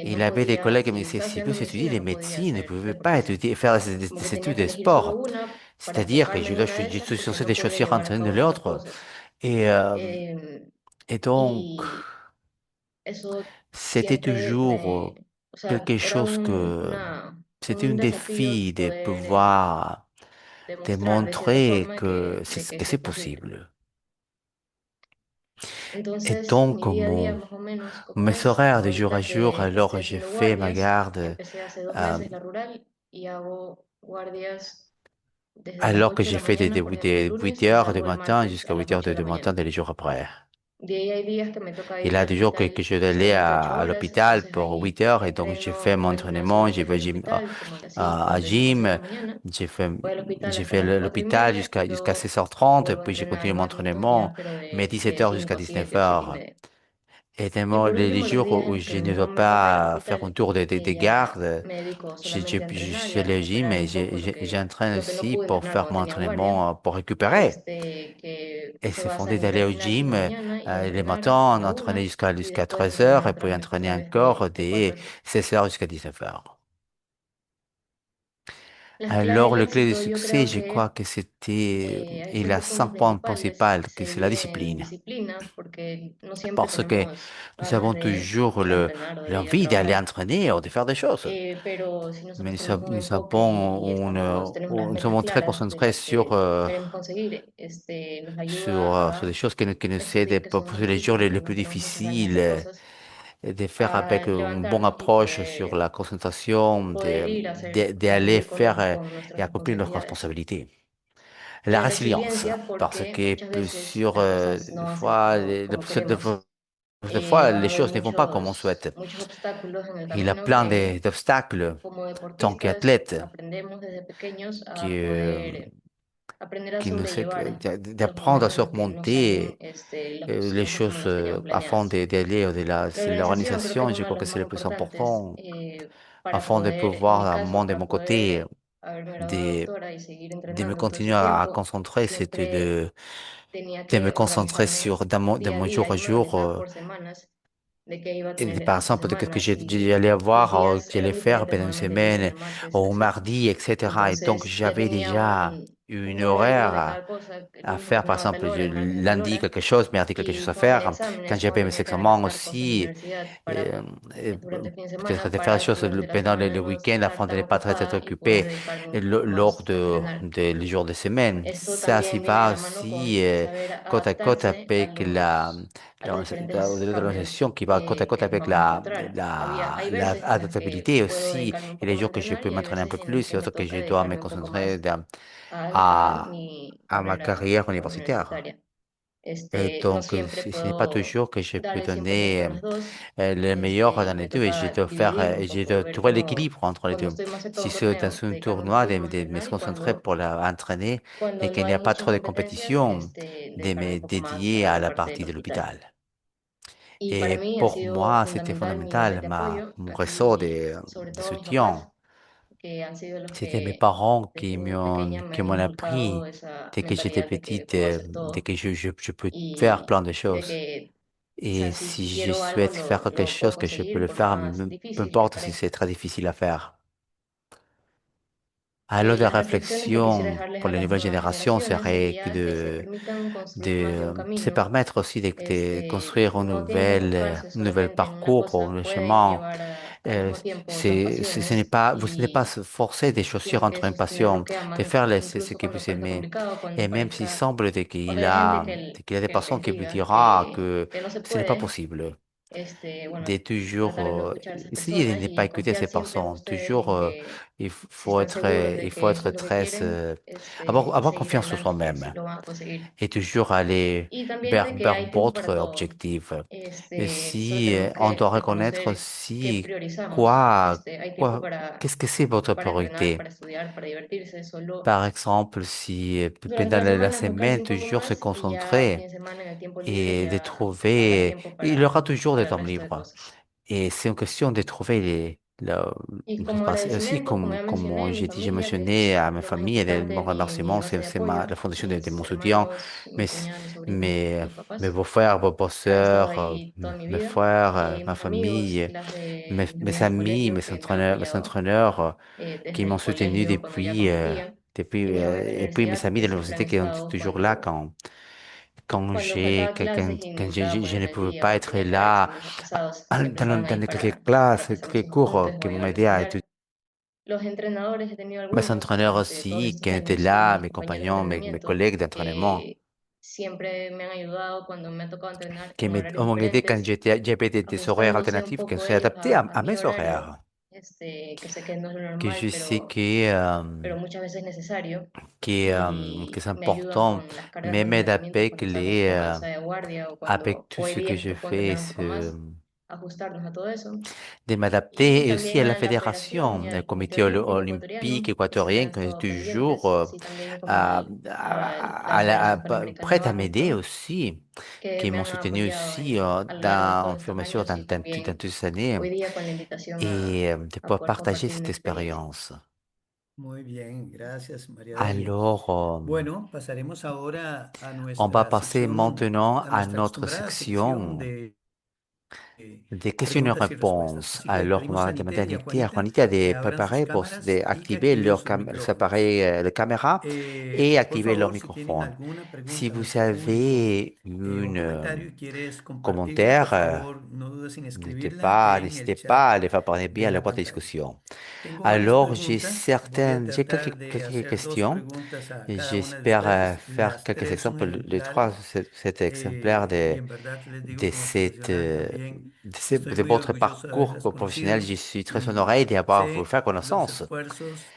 Il avait des collègues qui me disaient, si vous étudiez les médecines, vous ne pouvez pas faire des études de sport. C'est-à-dire que je suis censé de choisir entre l'un et l'autre. Et, euh, et donc, c'était toujours quelque chose c'était un défi de pouvoir démontrer que c'est possible. Et donc, mes horaires de jour à jour, alors j'ai fait ma garde, euh, alors que j'ai fait des 8 heures du matin jusqu'à 8 heures du matin de les jours après. Il y a des jours que je vais aller à l'hôpital pour 8 heures et donc j'ai fait mon entraînement, j'ai fait à gym, j'ai fait, j'ai fait l'hôpital jusqu'à 16h30 puis j'ai continué mon entraînement, mais 17 heures jusqu'à 19 heures. Et tellement les jours où je ne dois pas faire un tour des gardes, je suis allé au gym et j'entraîne aussi pour faire mon entraînement pour récupérer. Et c'est fondé d'aller au gym les matins, on entraînait jusqu'à 13 heures et puis entraîner encore des 16 heures jusqu'à 19 heures. Alors, le clé de succès, je crois que il a 5 points principaux, que c'est la discipline. Parce que nous avons toujours l'envie d'aller entraîner ou de faire des choses. Mais nous sommes très concentrés sur des choses qui nous aident sur les jours les plus difficiles, et de faire avec une bonne approche sur la concentration, d'aller faire et accomplir leurs responsabilités. La résilience, parce que des fois, des fois, les choses ne vont pas comme on souhaite. Il y a plein d'obstacles, tant qu'athlète, qui, euh, qui nous sait d'apprendre à surmonter les choses afin d'aller au-delà. C'est l'organisation, je crois que c'est le plus important, afin de pouvoir, moi, de mon côté, de, de me continuer à concentrer, c'était de me concentrer dans mon jour à jour. Et par exemple, peut-être que j'allais avoir, que j'allais faire pendant une semaine, ou mardi, etc. Et donc, j'avais déjà une horaire à faire. Par exemple, lundi quelque chose, mardi quelque chose à faire. Quand j'avais mes examens aussi, et, peut-être de faire les choses pendant le week-end afin de ne pas être très occupé lors les jours de semaine. Ça s'y va aussi côte à côte avec l'organisation qui va côte à côte avec la adaptabilité aussi. Il y a des jours que je peux m'entraîner un peu plus et d'autres que je dois me concentrer à, à ma carrière universitaire. Et donc, ce n'est pas toujours que je peux donner le meilleur dans les deux et je dois trouver l'équilibre entre les deux. Si c'est dans un tournoi, de me concentrer pour entraîner et qu'il n'y a pas trop de compétition, de me dédier à la partie de l'hôpital. Et pour moi, c'était fondamental, mon réseau de soutien. C'était mes parents qui m'ont appris dès que j'étais petite, dès que je peux faire plein de choses. Et si je souhaite faire quelque chose, que je peux le faire, peu importe si c'est très difficile à faire. Alors, la réflexion pour les nouvelles générations serait de se permettre aussi de construire un nouvel parcours, un nouvel chemin. Euh, ce n'est pas, vous n'êtes pas forcé de choisir entre une passion, de faire ce que vous aimez. Et même s'il semble qu'il y a des personnes qui vous dira que ce n'est pas possible de toujours essayer de ne pas écouter ces personnes. Toujours, il faut être très, avoir confiance en soi-même et toujours aller vers votre objectif. Et si on doit reconnaître si quoi, qu'est-ce que c'est votre priorité? Par exemple, si pendant la semaine, toujours se concentrer et de trouver, il y aura toujours de del temps resto de libre. cosas. Et c'est une question de trouver Y une como aussi, agradecimiento, como ya comme mencioné, mi j'ai dit, j'ai familia, que mentionné es à ma lo más famille, mon importante, mi remerciement, base de c'est apoyo, la fondation de mis mon soutien, hermanos, mi mes, cuñada, mis sobrinos, mes, mis mes papás. beaux-frères, beaux Han estado sœurs, ahí toda mi mes vida. frères, ma Mis amigos, famille, las de mis mes amigos del amis, colegio que me han mes apoyado entraîneurs qui desde m'ont el soutenu colegio cuando ya compartía. Y ahora en la et puis mes universidad amis que de siempre han l'université qui sont estado toujours là cuando faltaba clases y quand necesitaba je ne ponerme al pouvais día pas o être tenía que dar là exámenes aplazados, siempre estaban dans ahí quelques para classes, prestar quelques sus cours apuntes o qui m'ont ayudarme a aidé à estudiar. étudier. Los entrenadores, he tenido Mes algunos entraîneurs durante todos aussi, estos qui étaient años, y là, mis mes compañeros de compagnons, mes entrenamiento collègues d'entraînement, que siempre me han ayudado cuando me ha tocado entrenar qui en horarios m'ont aidé quand diferentes, j'avais des horaires ajustándose un alternatifs qui poco sont ellos adaptés a à mi mes horario, horaires, que sé que no es lo que normal, je sais pero muchas veces es necesario, que c'est y me ayudan important, con las cargas mais de m'aident entrenamiento cuando salgo un poco, ya sea de guardia o avec cuando tout o hay ce que días je que puedo fais, entrenar un poco más, ajustarnos a todo eso. de Y m'adapter et aussi también à la a la federación fédération, y le al Comité comité Olímpico olympique Ecuatoriano, que siempre han équatorien, qui est estado toujours pendientes, así también como la Federación Panamericana de prêt à m'aider Bádminton, aussi, que qui me m'ont han soutenu apoyado aussi a lo largo de dans todos en estos formation años y dans también toutes ces années hoy día con la invitación et de a pouvoir poder partager compartir mi cette experiencia. expérience. Muy bien, gracias María Delia. Alors, Bueno, pasaremos ahora a on va nuestra passer sección, maintenant a à nuestra notre acostumbrada sección section de des preguntas y respuestas. questions-réponses. Así que Alors, on pedimos va a Nité demander à y a Nité et à Juanita Juanita que de abran sus préparer pour cámaras y que d'activer activen sus micrófonos. le caméra et Por activer leur favor, si tienen microphone. alguna Si pregunta a vous nuestro público avez o une comentario y quieres compartirla, por commentaire, favor, no dudes en escribirla en el chat n'hésitez pas à les faire parvenir de à la la boîte de pantalla. discussion. Tengo varias Alors, preguntas. Voy a j'ai tratar de quelques hacer dos questions. preguntas a cada una de J'espère ustedes. faire Las quelques tres son exemples, les trois, ejemplares. cet exemplaire Y en verdad les digo, como profesional también, estoy de muy votre orgulloso de parcours haberlas professionnel. Je conocido suis très honoré y d'avoir vous sé fait los connaissance. esfuerzos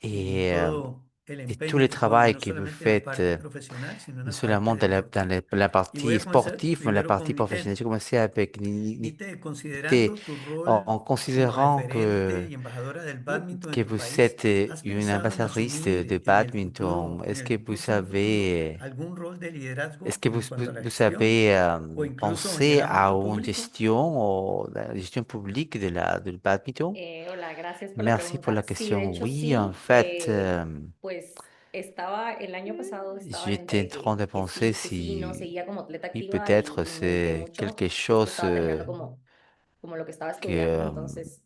y Et, euh, todo el et tout empeño le que ponen, travail no que vous solamente en la faites, parte profesional, sino en non la seulement parte deportiva. la Y voy partie a comenzar sportive, mais la primero partie con professionnelle. Nitet. J'ai commencé avec Nite, Nité, considerando tu rol en como considérant referente y embajadora del bádminton en que tu vous país, êtes ¿has une pensado en ambassadrice de asumir badminton. en el próximo futuro algún rol de Est-ce liderazgo que en cuanto a la vous gestión avez o incluso en el pensé à ámbito une público? gestion, la gestion publique du badminton? Hola, gracias por la Merci pour pregunta. la Sí, de question. hecho Oui, en sí, fait, pues estaba el año pasado, estaba j'étais en entre train de penser que sí, no seguía como atleta si activa peut-être y me gustó c'est mucho. quelque Justo chose estaba terminando como lo que estaba que, estudiando, entonces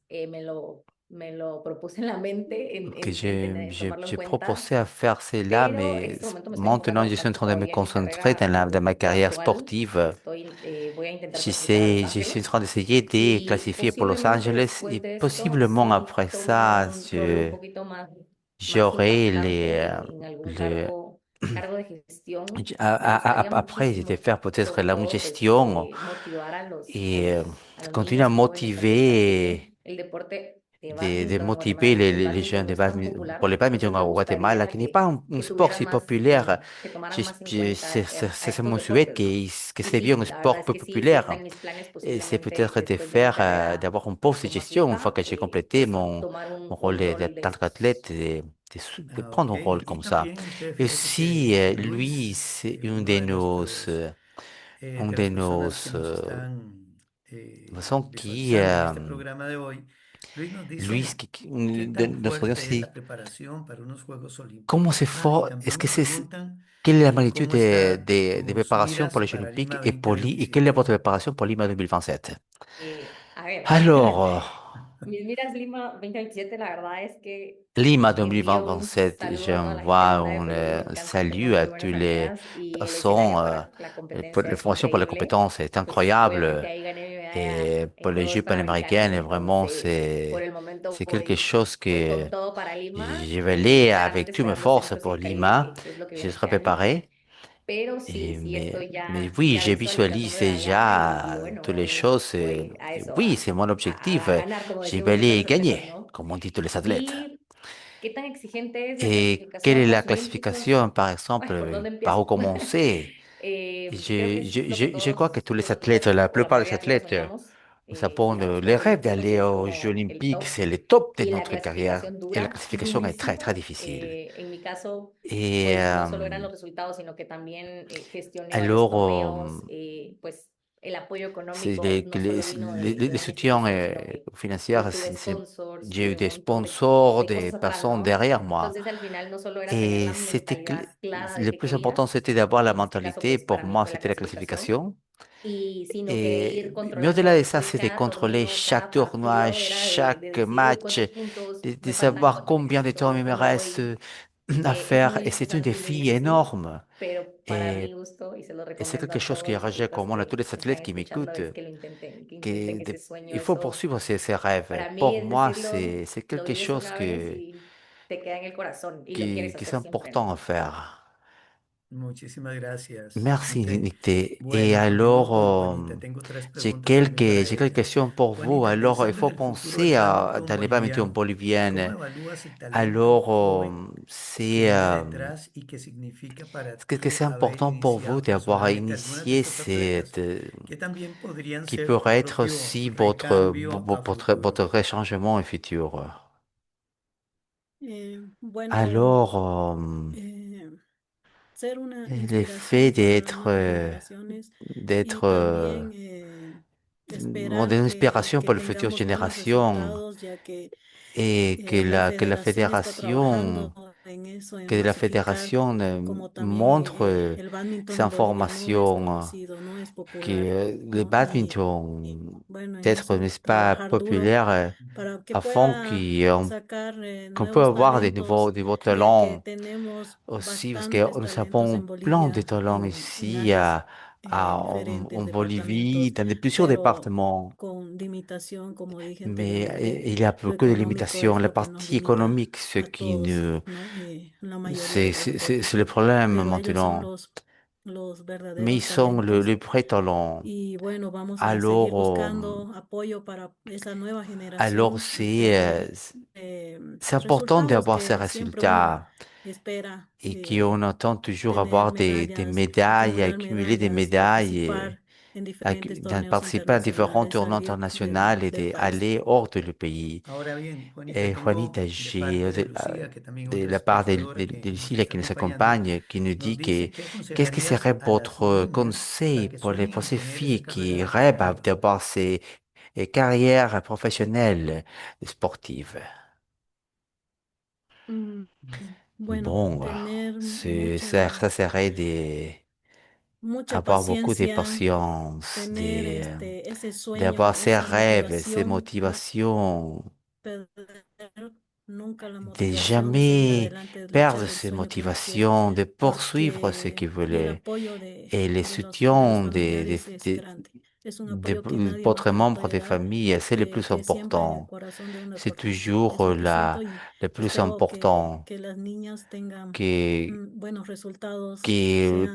me lo propuse en la mente en tomarlo en j'ai cuenta, proposé à faire cela, pero en mais este momento me estoy enfocando maintenant je suis en bastante train de me todavía en mi concentrer carrera dans ma carrière actual. sportive. Voy a intentar clasificar a Los Je suis en train Ángeles d'essayer de y classifier pour Los posiblemente Angeles et después de esto possiblement sí après tomar ça, un rol un poquito más j'aurai importante en algún les, cargo de gestión. Me gustaría après, je vais muchísimo, faire peut-être sobre la todo, pues gestión motivar et a los continuer à niños y jóvenes a que motiver, practiquen el deporte de de bádminton en motiver Guatemala, que el les jeunes bádminton no de es tan pour popular, le entonces badminton me au Guatemala, gustaría qui n'est pas un que sport tuvieran si más, populaire. que tomaran más en cuenta a C'est estos mon souhait deportes, ¿no? que Y c'est bien sí, un la verdad sport es peu que sí, sí está populaire. en mis planes Et c'est posiblemente peut-être de después de mi faire, carrera d'avoir un poste de como gestion une fois atleta, que j'ai complété pues tomar mon rôle un rol de d'athlète esos. et de Ah, prendre ok, un rôle y comme ça. también usted, Et fíjese si que lui, Luis, c'est uno une de de las nos personas que nos están façons qui, visualizando en este programa de hoy, Luis nos lui, dice, ¿qué de tan notre audience, fuerte es c'est la preparación para unos Juegos comment Olímpicos? c'est Ah, y fort, est-ce también que nos c'est, preguntan quelle est la magnitude cómo está des tus préparations pour miras les Jeux para Olympiques Lima et quelle est 2027. votre préparation pour Lima 2027? A ver, Alors, mis miras Lima 2027, la verdad es que Lima envío un 2027, saludo a toda la gente j'envoie linda de un Perú, me encanta, tengo salut à muy tous buenas les amigas y el personnes. escenario para la competencia La es formation pour les increíble. compétences est Pues obviamente incroyable. ahí gané mi medalla Et pour en les Juegos Jeux panaméricains, Panamericanos, vraiment, entonces por el momento c'est quelque chose voy que con todo para Lima. je vais aller avec Claramente toutes mes esperando ser forces José pour Caribe, Lima. que es lo que Je viene serai este año. préparé. Pero sí, sí estoy Mais oui, ya j'ai visualizando desde visualisé allá déjà bueno, toutes les choses. voy a eso, Oui, c'est mon objectif. a ganar, como Je vais decimos entre aller los gagner, atletas, ¿no? comme on dit tous les athlètes. ¿Y qué tan exigente es la Et clasificación quelle a est la Juegos Olímpicos? classification, par Ay, ¿por exemple, dónde par où empiezo? commencer? Creo que es lo que Je crois que tous les athlètes, la o la plupart des mayoría de atletas athlètes, soñamos. nous les Juegos rêves Olímpicos d'aller es aux Jeux como el Olympiques, top c'est le top de y la notre carrière. clasificación Et la dura classification est très, très durísimo. difficile. En mi caso, Et pues no solo eran los resultados, sino que también gestioné varios alors, torneos, pues el apoyo C'est económico no solo vino les de soutiens México, sino que financiers, tuve sponsors, j'ai eu tuve un des montón sponsors, de des cosas atrás, personnes ¿no? derrière moi. Entonces al final no solo era tener Et la mentalidad clara de le qué plus important, quería, c'était d'avoir la en este caso mentalité. pues Pour para mí moi, fue la c'était la clasificación, classification. y sino que Et, ir mais au-delà de controlando ça, pues c'est de cada contrôler torneo, chaque cada tournoi, partido, era de chaque decir match, cuántos puntos de me faltan, savoir cuánto combien de temps il necesito, me cómo reste voy. à Es faire. muy Et c'est un estresante y muy défi difícil, énorme. pero para mi Et, gusto, y se lo et c'est recomiendo quelque a chose qui todos rejette los comme moi à tous les que están athlètes qui escuchando, m'écoutent. es que intenten ese sueño, Il faut eso poursuivre ses rêves. para mí Pour es moi, decirlo, c'est lo quelque vives chose una vez y te queda en el corazón y lo quieres qui est hacer siempre, important à ¿no? faire. Muchísimas gracias, Merci, Nicté. Nicté. Et Bueno, continuo alors, con Juanita. Tengo tres j'ai preguntas también para j'ai quelques ella. questions pour vous. Juanita, Alors, il pensando faut en el futuro del penser bádminton dans les badminton boliviano, ¿cómo boliviennes. evalúas el talento Alors, joven que c'est viene detrás y qué significa para est-ce que ti c'est haber important pour vous iniciado d'avoir personalmente algunas de initié estas atletas cette, que también podrían qui ser tu pourrait être propio aussi recambio a futuro? votre rechangement futur? Bueno, Alors, eh, ser una le fait inspiración para las d'être, nuevas generaciones y d'être también bon, esperar des inspirations que pour les futures tengamos buenos générations resultados, ya que et que la federación está trabajando en eso, en que la masificar, fédération como también montre el ces bádminton boliviano no es informations conocido, no es que popular, le ¿no? Y badminton bueno, en peut-être eso n'est pas trabajar duro populaire para que afin pueda sacar qu'on peut nuevos avoir talentos, des nouveaux ya que talents tenemos aussi, parce que bastantes nous talentos avons en plein de Bolivia talents en ici áreas en diferentes, Bolivie, departamentos, dans de plusieurs pero départements. con limitación, como dije Mais anteriormente, il y a lo beaucoup de económico limitations. es La lo que nos partie limita économique, ce a qui todos, ne, ¿no? La mayoría de los c'est deportes, le problème pero ellos son maintenant. los Mais ils verdaderos sont talentos. le vrai talent. Y bueno, vamos a seguir Alors, buscando apoyo para esa nueva alors generación y tener c'est important resultados d'avoir ces que siempre uno espera espera, et qu'on entend toujours tener avoir des medallas, médailles, acumular accumuler des medallas, médailles, participar en diferentes torneos participer à différents internacionales, tournois salir internationaux et del país. aller hors de le pays. Ahora bien, Juanita, Et tengo Juanita, de j'ai parte de Lucía, que también de otra la part espectadora de que nos Lucie là, está qui nous acompañando, accompagne, qui nous nos dit dice que qué qu'est-ce qui aconsejarías serait a las votre niñas conseil para que pour sueñen ces tener esa filles carrera qui de rêvent bádminton. d'avoir ces carrières professionnelles sportives? Mm, Bueno, Bon, tener ça serait mucha avoir beaucoup de paciencia, patience, tener ese d'avoir sueño, ces esa rêves, ces motivación, no motivations, perder nunca la de motivación de seguir jamais adelante, de perdre luchar el ces sueño que uno quiere, motivations, de poursuivre ce qu'ils y el voulaient. apoyo Et les de los soutiens familiares es grande. Es un apoyo que de nadie más votre te lo membre puede des dar, familles, c'est le plus que siempre en el important. corazón de uno es C'est porque toujours es lo que siento y le plus espero important que las niñas tengan que, buenos resultados,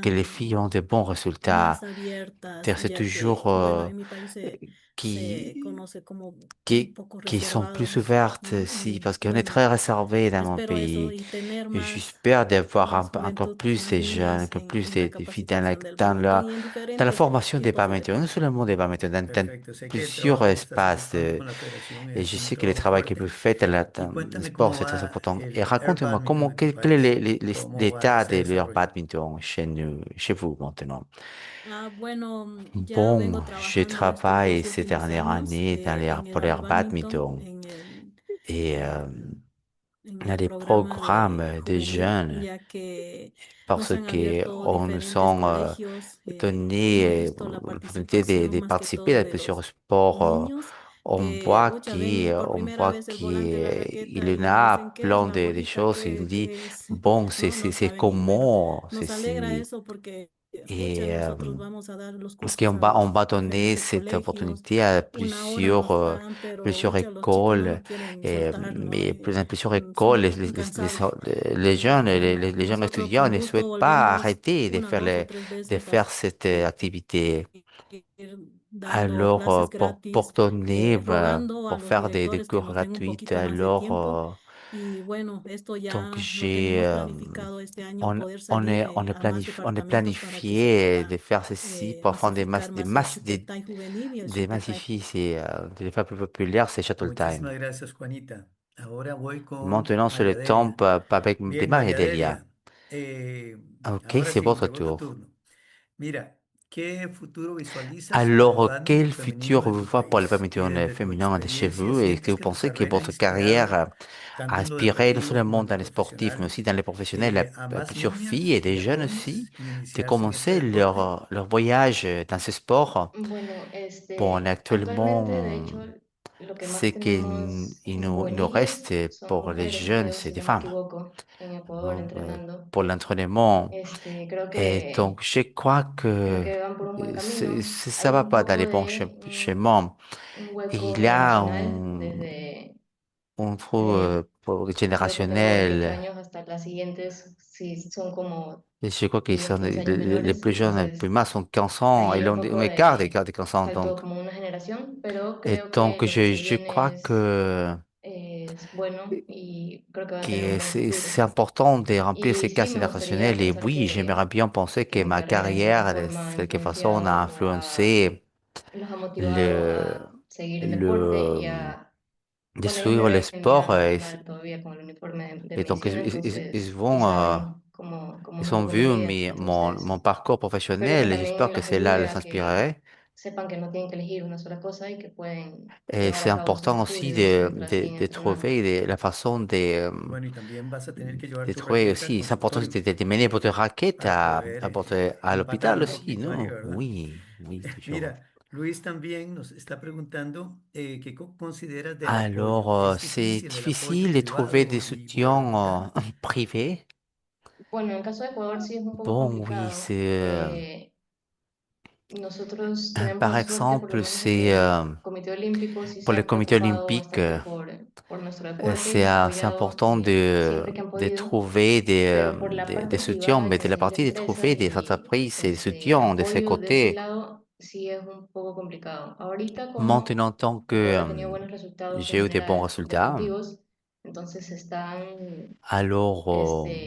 que les sean filles ont de bons résultats. más abiertas, C'est ya toujours que, bueno, en mi país se qui, conoce como un poco qui sont plus reservados, ouvertes, ¿no? si, Y parce qu'on est bueno, très réservé dans mon espero eso pays. y tener Et j'espère d'avoir más encore juventud, plus más de jeunes, niñas encore plus en la de filles dans capacitación del bádminton y en dans la diferentes formation des tipos de badminton, non deporte. seulement des badminton, dans Perfecto, sé que el plusieurs trabajo que estás espaces. efectuando con la federación Et je es un sais que le trabajo travail que vous fuerte. faites Y dans le cuéntame sport, cómo c'est très va important. Et el air racontez-moi badminton en tu quel país, est cómo va l'état ese de leur desarrollo. badminton chez vous maintenant. Bueno, ya Bon, vengo je trabajando estos travaille dos ces últimos dernières años années pour en el l'air badminton, badminton. Et en on a el des programa de programmes de juvenil, jeunes ya que nos parce han que abierto on nous diferentes sont colegios. Hemos donné visto la l'opportunité participación de más que participer todo à de plusieurs los sports. niños que, pucha, ven por On primera voit vez el volante, la qu'il raqueta y en y me dicen, a ¿qué es plein la de bolita? choses. Il me dit, Qué es? bon, No, no c'est saben. Y bueno, comment nos alegra ceci. eso porque, pucha, Et nosotros vamos a dar los parce cursos a on los va donner diferentes cette colegios. opportunité à Una hora nos dan, pero plusieurs muchos los chicos no écoles. lo quieren Et, soltar, ¿no? mais dans plusieurs écoles, Son incansables. les jeunes, Y bueno, les jeunes nosotros étudiants con ne gusto souhaitent pas volvemos arrêter una, dos o tres de veces para faire cette activité. seguir dando Alors, clases pour gratis, donner, rogando a pour los faire des directores que cours nos den un gratuits, poquito más de alors, tiempo. Y bueno, esto donc ya lo j'ai, tenemos planificado este año, poder salir a más on est departamentos para que se planifié pueda de faire ceci pour faire masificar más el super tie juvenil y el des super tie. massifiés, de les faire plus populaires, c'est Shuttle Time. Muchísimas gracias, Juanita. Ahora voy con Maintenant, c'est le María temps Delia. avec des Bien, Marie et María Delia. Delia, Ok, ahora c'est sí, votre llegó tu tour. turno. Mira, ¿Qué futuro visualizas para el Alors, quel bádminton femenino futur de vous tu voyez pour le país? badminton Desde tu féminin des experiencia, cheveux? Est-ce que ¿sientes vous que tu pensez que carrera ha votre carrière, inspirado, tanto en lo inspirerait non deportivo como seulement en lo dans les sportifs, mais profesional, aussi dans les professionnels, a más plusieurs filles et niñas des y a jeunes aussi, jóvenes en de iniciarse en este commencer deporte? leur voyage dans ce sport? Bueno, Bon, actualmente, de actuellement, hecho, lo que ce más qu'il tenemos il nous reste juveniles son pour les mujeres, jeunes, creo, c'est si des no me femmes. equivoco, en Ecuador Bon, entrenando. pour l'entraînement. Creo Et donc, je crois creo que que van por un buen camino. ça Hay va un pas dans poco les bons de chemins. un hueco Il y a generacional desde un trou de esta época de hace 18 générationnel. años hasta las siguientes, si son como Et je crois qu'ils 10 sont 15 años les menores. plus jeunes, les plus Entonces, minces sont 15 ans. hay Ils un ont poco un écart de de 15 ans. salto Donc, como una generación, pero et creo que donc lo que se je viene crois es bueno y creo que van a tener que un buen futuro. c'est important de remplir Y ces sí, cases me gustaría générationnelles. Et pensar oui, j'aimerais bien penser que que mi ma carrera en cierta carrière, de forma ha quelque façon, influenciado a o influencé los ha motivado le, a seguir el deporte y le, a, de bueno, ellos me suivre le ven sport. ya normal todavía con el uniforme de Et donc, medicina, entonces, y saben cómo ils me ont llevo en el vu día. mon Entonces, parcours espero que professionnel et j'espère también que las ayude cela les a que inspirerait. sepan que no tienen que elegir una sola cosa y que pueden Et llevar c'est a cabo sus important aussi estudios mientras siguen de entrenando. trouver la façon Bueno, y también vas a tener que llevar de tu trouver raqueta al aussi. C'est important consultorio de mener votre raquette para poder à empatar l'hôpital un aussi, poquito ahí, non? ¿verdad? Oui, oui, toujours. Mira, Luis también nos está preguntando qué consideras del apoyo. Alors, ¿Es c'est difícil el apoyo difficile de trouver des privado y soutiens gubernamental? privés. Bueno, en el caso de Ecuador sí es un poco Bon, oui, complicado. Nosotros par tenemos suerte, por lo exemple, menos en c'est el Comité Olímpico, sí pour se le ha comité preocupado olympique. bastante por nuestro deporte y nos ha C'est apoyado important siempre que han de podido, trouver pero por la des parte soutiens, privada, mais que de la sí es de partie de empresas trouver des y entreprises et des soutiens de ces apoyo de ese côtés. lado, sí es un poco complicado. Ahorita como Maintenant, tant que Ecuador ha tenido buenos resultados j'ai en eu des bons general résultats, deportivos, entonces alors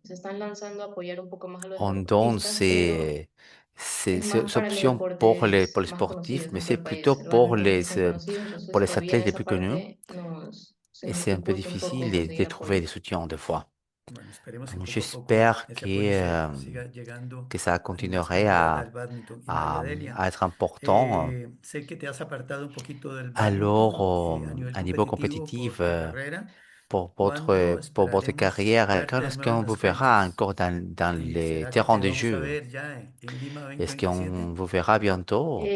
se están lanzando a apoyar un poco más a los on donne deportistas, pero es más ces para los options pour deportes les más sportifs, conocidos mais dentro c'est del plutôt país, el bádminton que son conocidos, pour entonces les todavía athlètes les esa plus connus. parte se Et nos c'est un peu dificulta un poco difficile de conseguir trouver apoyo. des soutiens des fois. Bueno, esperemos que Donc, poco a poco j'espère ese apoyo siga llegando que ça en las continuerait canchas del bádminton. Y María Delia, à être important. sé que te has apartado un poquito del Alors, bádminton a nivel à niveau competitivo compétitif, por tu carrera. pour votre Esperaremos carrière, quand verte de est-ce nuevo en qu'on vous las verra canchas? encore dans ¿Y les será que terrains te de vamos a jeu? ver ya en Lima Est-ce 2027? qu'on vous verra bientôt?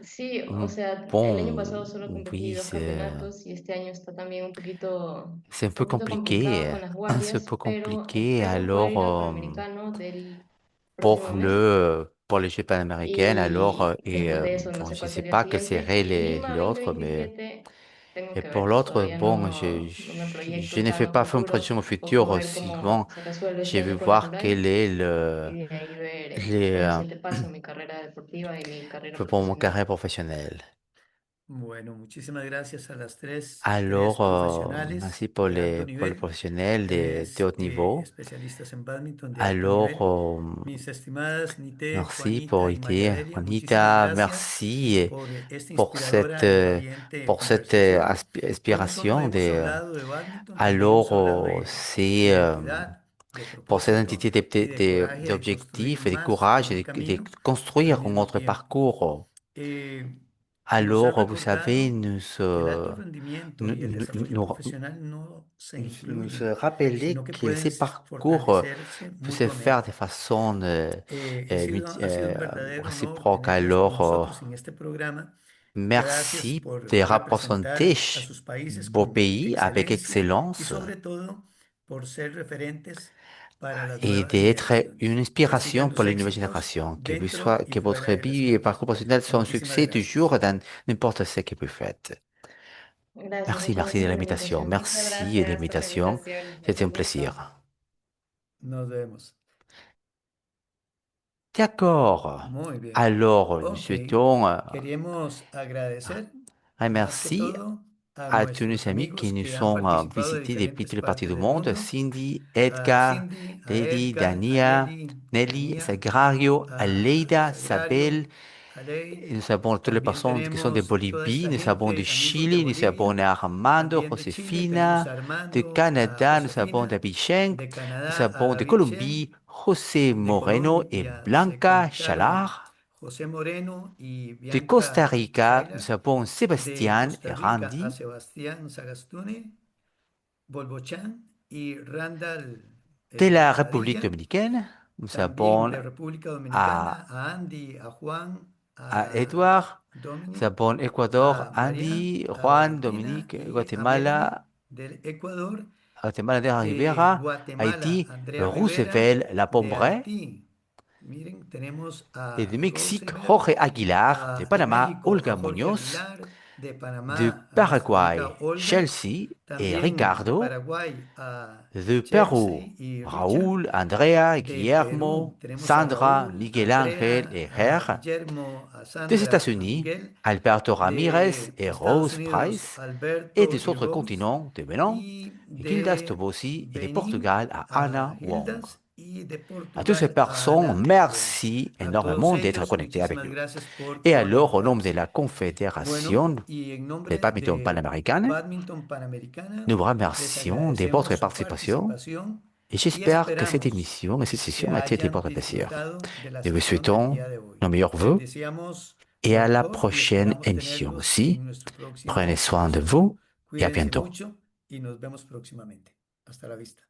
Sí, o sea, el año pasado Bon, solo competí oui, dos campeonatos y este año está también c'est un está peu un poquito complicado compliqué. con las C'est un peu guardias, pero compliqué. espero poder Alors, ir al Panamericano del próximo mes. pour les Jeux panaméricains, alors, Y después de eso no bon, sé je ne cuál sais sería el pas quel siguiente. serait Y Lima l'autre, mais tengo et que pour ver. l'autre, Todavía bon, no me je proyecto n'ai tan fait a pas fait une futuro. projection au Un poco futur ver suivant. cómo se resuelve este J'ai vu año con la voir rural quel est y de ahí ver les, cuál es el paso en mi carrera deportiva y mi carrera pour mon profesional. carrière professionnelle. Bueno, muchísimas gracias a las tres Alors, profesionales merci de alto pour les nivel, professionnels de haut niveau. especialistas en badminton de alto Alors, nivel. Mis estimadas Nite, merci pour Juanita y María idée. Delia, muchísimas Juanita, gracias merci por esta inspiradora y valiente pour cette conversación. Hoy no solo inspiration. hemos hablado de badminton, también hemos Alors, hablado de c'est identidad, de pour cette propósito identité y de coraje de construir d'objectifs et de más courage en un et de camino al construire mismo notre tiempo. parcours. Eh, nos ha Alors, vous savez, recordado que el alto rendimiento y el desarrollo nous, profesional no se nous incluyen, rappeler sino que que pueden ces parcours fortalecerse peuvent se faire de mutuamente. façon Ha sido un verdadero honor réciproque. tenerlos con Alors, nosotros en este programa. Gracias merci por de représenter representar a sus países vos con pays avec excelencia y excellence sobre todo por ser referentes para las et nuevas d'être une generaciones. Que sigan inspiration pour los les nouvelles éxitos générations. dentro y Que fuera votre de las vie et canchas. parcours professionnel soit un Muchísimas succès gracias. toujours dans n'importe ce que vous faites. Gracias, Merci, muchas merci gracias de por la l'invitation. invitación. Muchas Merci de gracias por la l'invitation. invitación. C'était un Un gusto. plaisir. Nos vemos. D'accord. Muy bien. Alors, nous Ok. souhaitons Queríamos agradecer un más que merci todo a à tous nos nuestros amis qui amigos nous que han sont participado de visités depuis diferentes toutes les parties partes du del monde. mundo. Cindy, A Edgar, Cindy, a Lady, Edgar, a Dania, Nelly, Nelly, Dania, Sagrario, a Aleida, Sagrario, Sabel. a Ley. Nous avons toutes les También personnes qui sont de tenemos toda Bolivie, esta nous avons de gente, amigos de Chili, nous avons Bolivia. de Armando, También de Chile tenemos Josefina, a de Armando, a Canada, nous avons Josefina. d'Abichenk, De nous Canadá a avons de David Chen. Colombie, José De Moreno et Colombia se Blanca conectaron Chalar. José Moreno y De Costa Bianca Rica, Zaila. nous avons De Sébastien Costa et Rica a Randy. Sebastián Sagastune, Bolbochan y Randall De la République Padilla. dominicaine, nous También avons de República Dominicana à, a Andy, a Juan, à a Edouard, nous Dominic, avons Équateur, a María, Andy, a Juan, Valentina Dominique, y a Melanie Guatemala, del Ecuador. Guatemala de De Rivera, Guatemala, Haïti, Andrea Rivera. Roosevelt, La De Pombray, Haití, miren, tenemos et a de Mexique, Roosevelt. Jorge Aguilar, de De Panama, México a Olga Jorge Muñoz, Aguilar. De de Panamá a nuestra amiga Paraguay, Olga. Chelsea et También de Ricardo, Paraguay a de Pérou, Chelsea y Richard. Raúl, Andrea, De Perú Guillermo, tenemos a Sandra, Raúl, Miguel Ángel Andrea, et a Her. Guillermo, a Des Sandra, a États-Unis, Miguel. Alberto Ramirez De et Estados Rose Unidos, Price, et Alberto des y autres Rose. continents de Benin, Y Gildas de Tobosi, et de Benín Portugal à a Anna Wong. Hildas y de À toutes ces Portugal a personnes, Ana Wong. merci A todos énormément d'être ellos, connectés avec muchísimas nous. gracias por Et alors, au nom de conectarse. la Bueno, Confédération y en des nombre badminton de panaméricaines, Badminton Panamericana, nous vous les remercions de agradecemos votre su participation participación et y j'espère que cette esperamos émission et cette que session a été de hayan votre plaisir. disfrutado de la Nous vous sesión del souhaitons día de hoy. nos meilleurs Les vœux deseamos et lo à la mejor y prochaine esperamos émission tenerlos aussi. en nuestro próximo Prenez soin de episodio. vous et à Cuídense bientôt. mucho y nos vemos próximamente. Hasta la vista.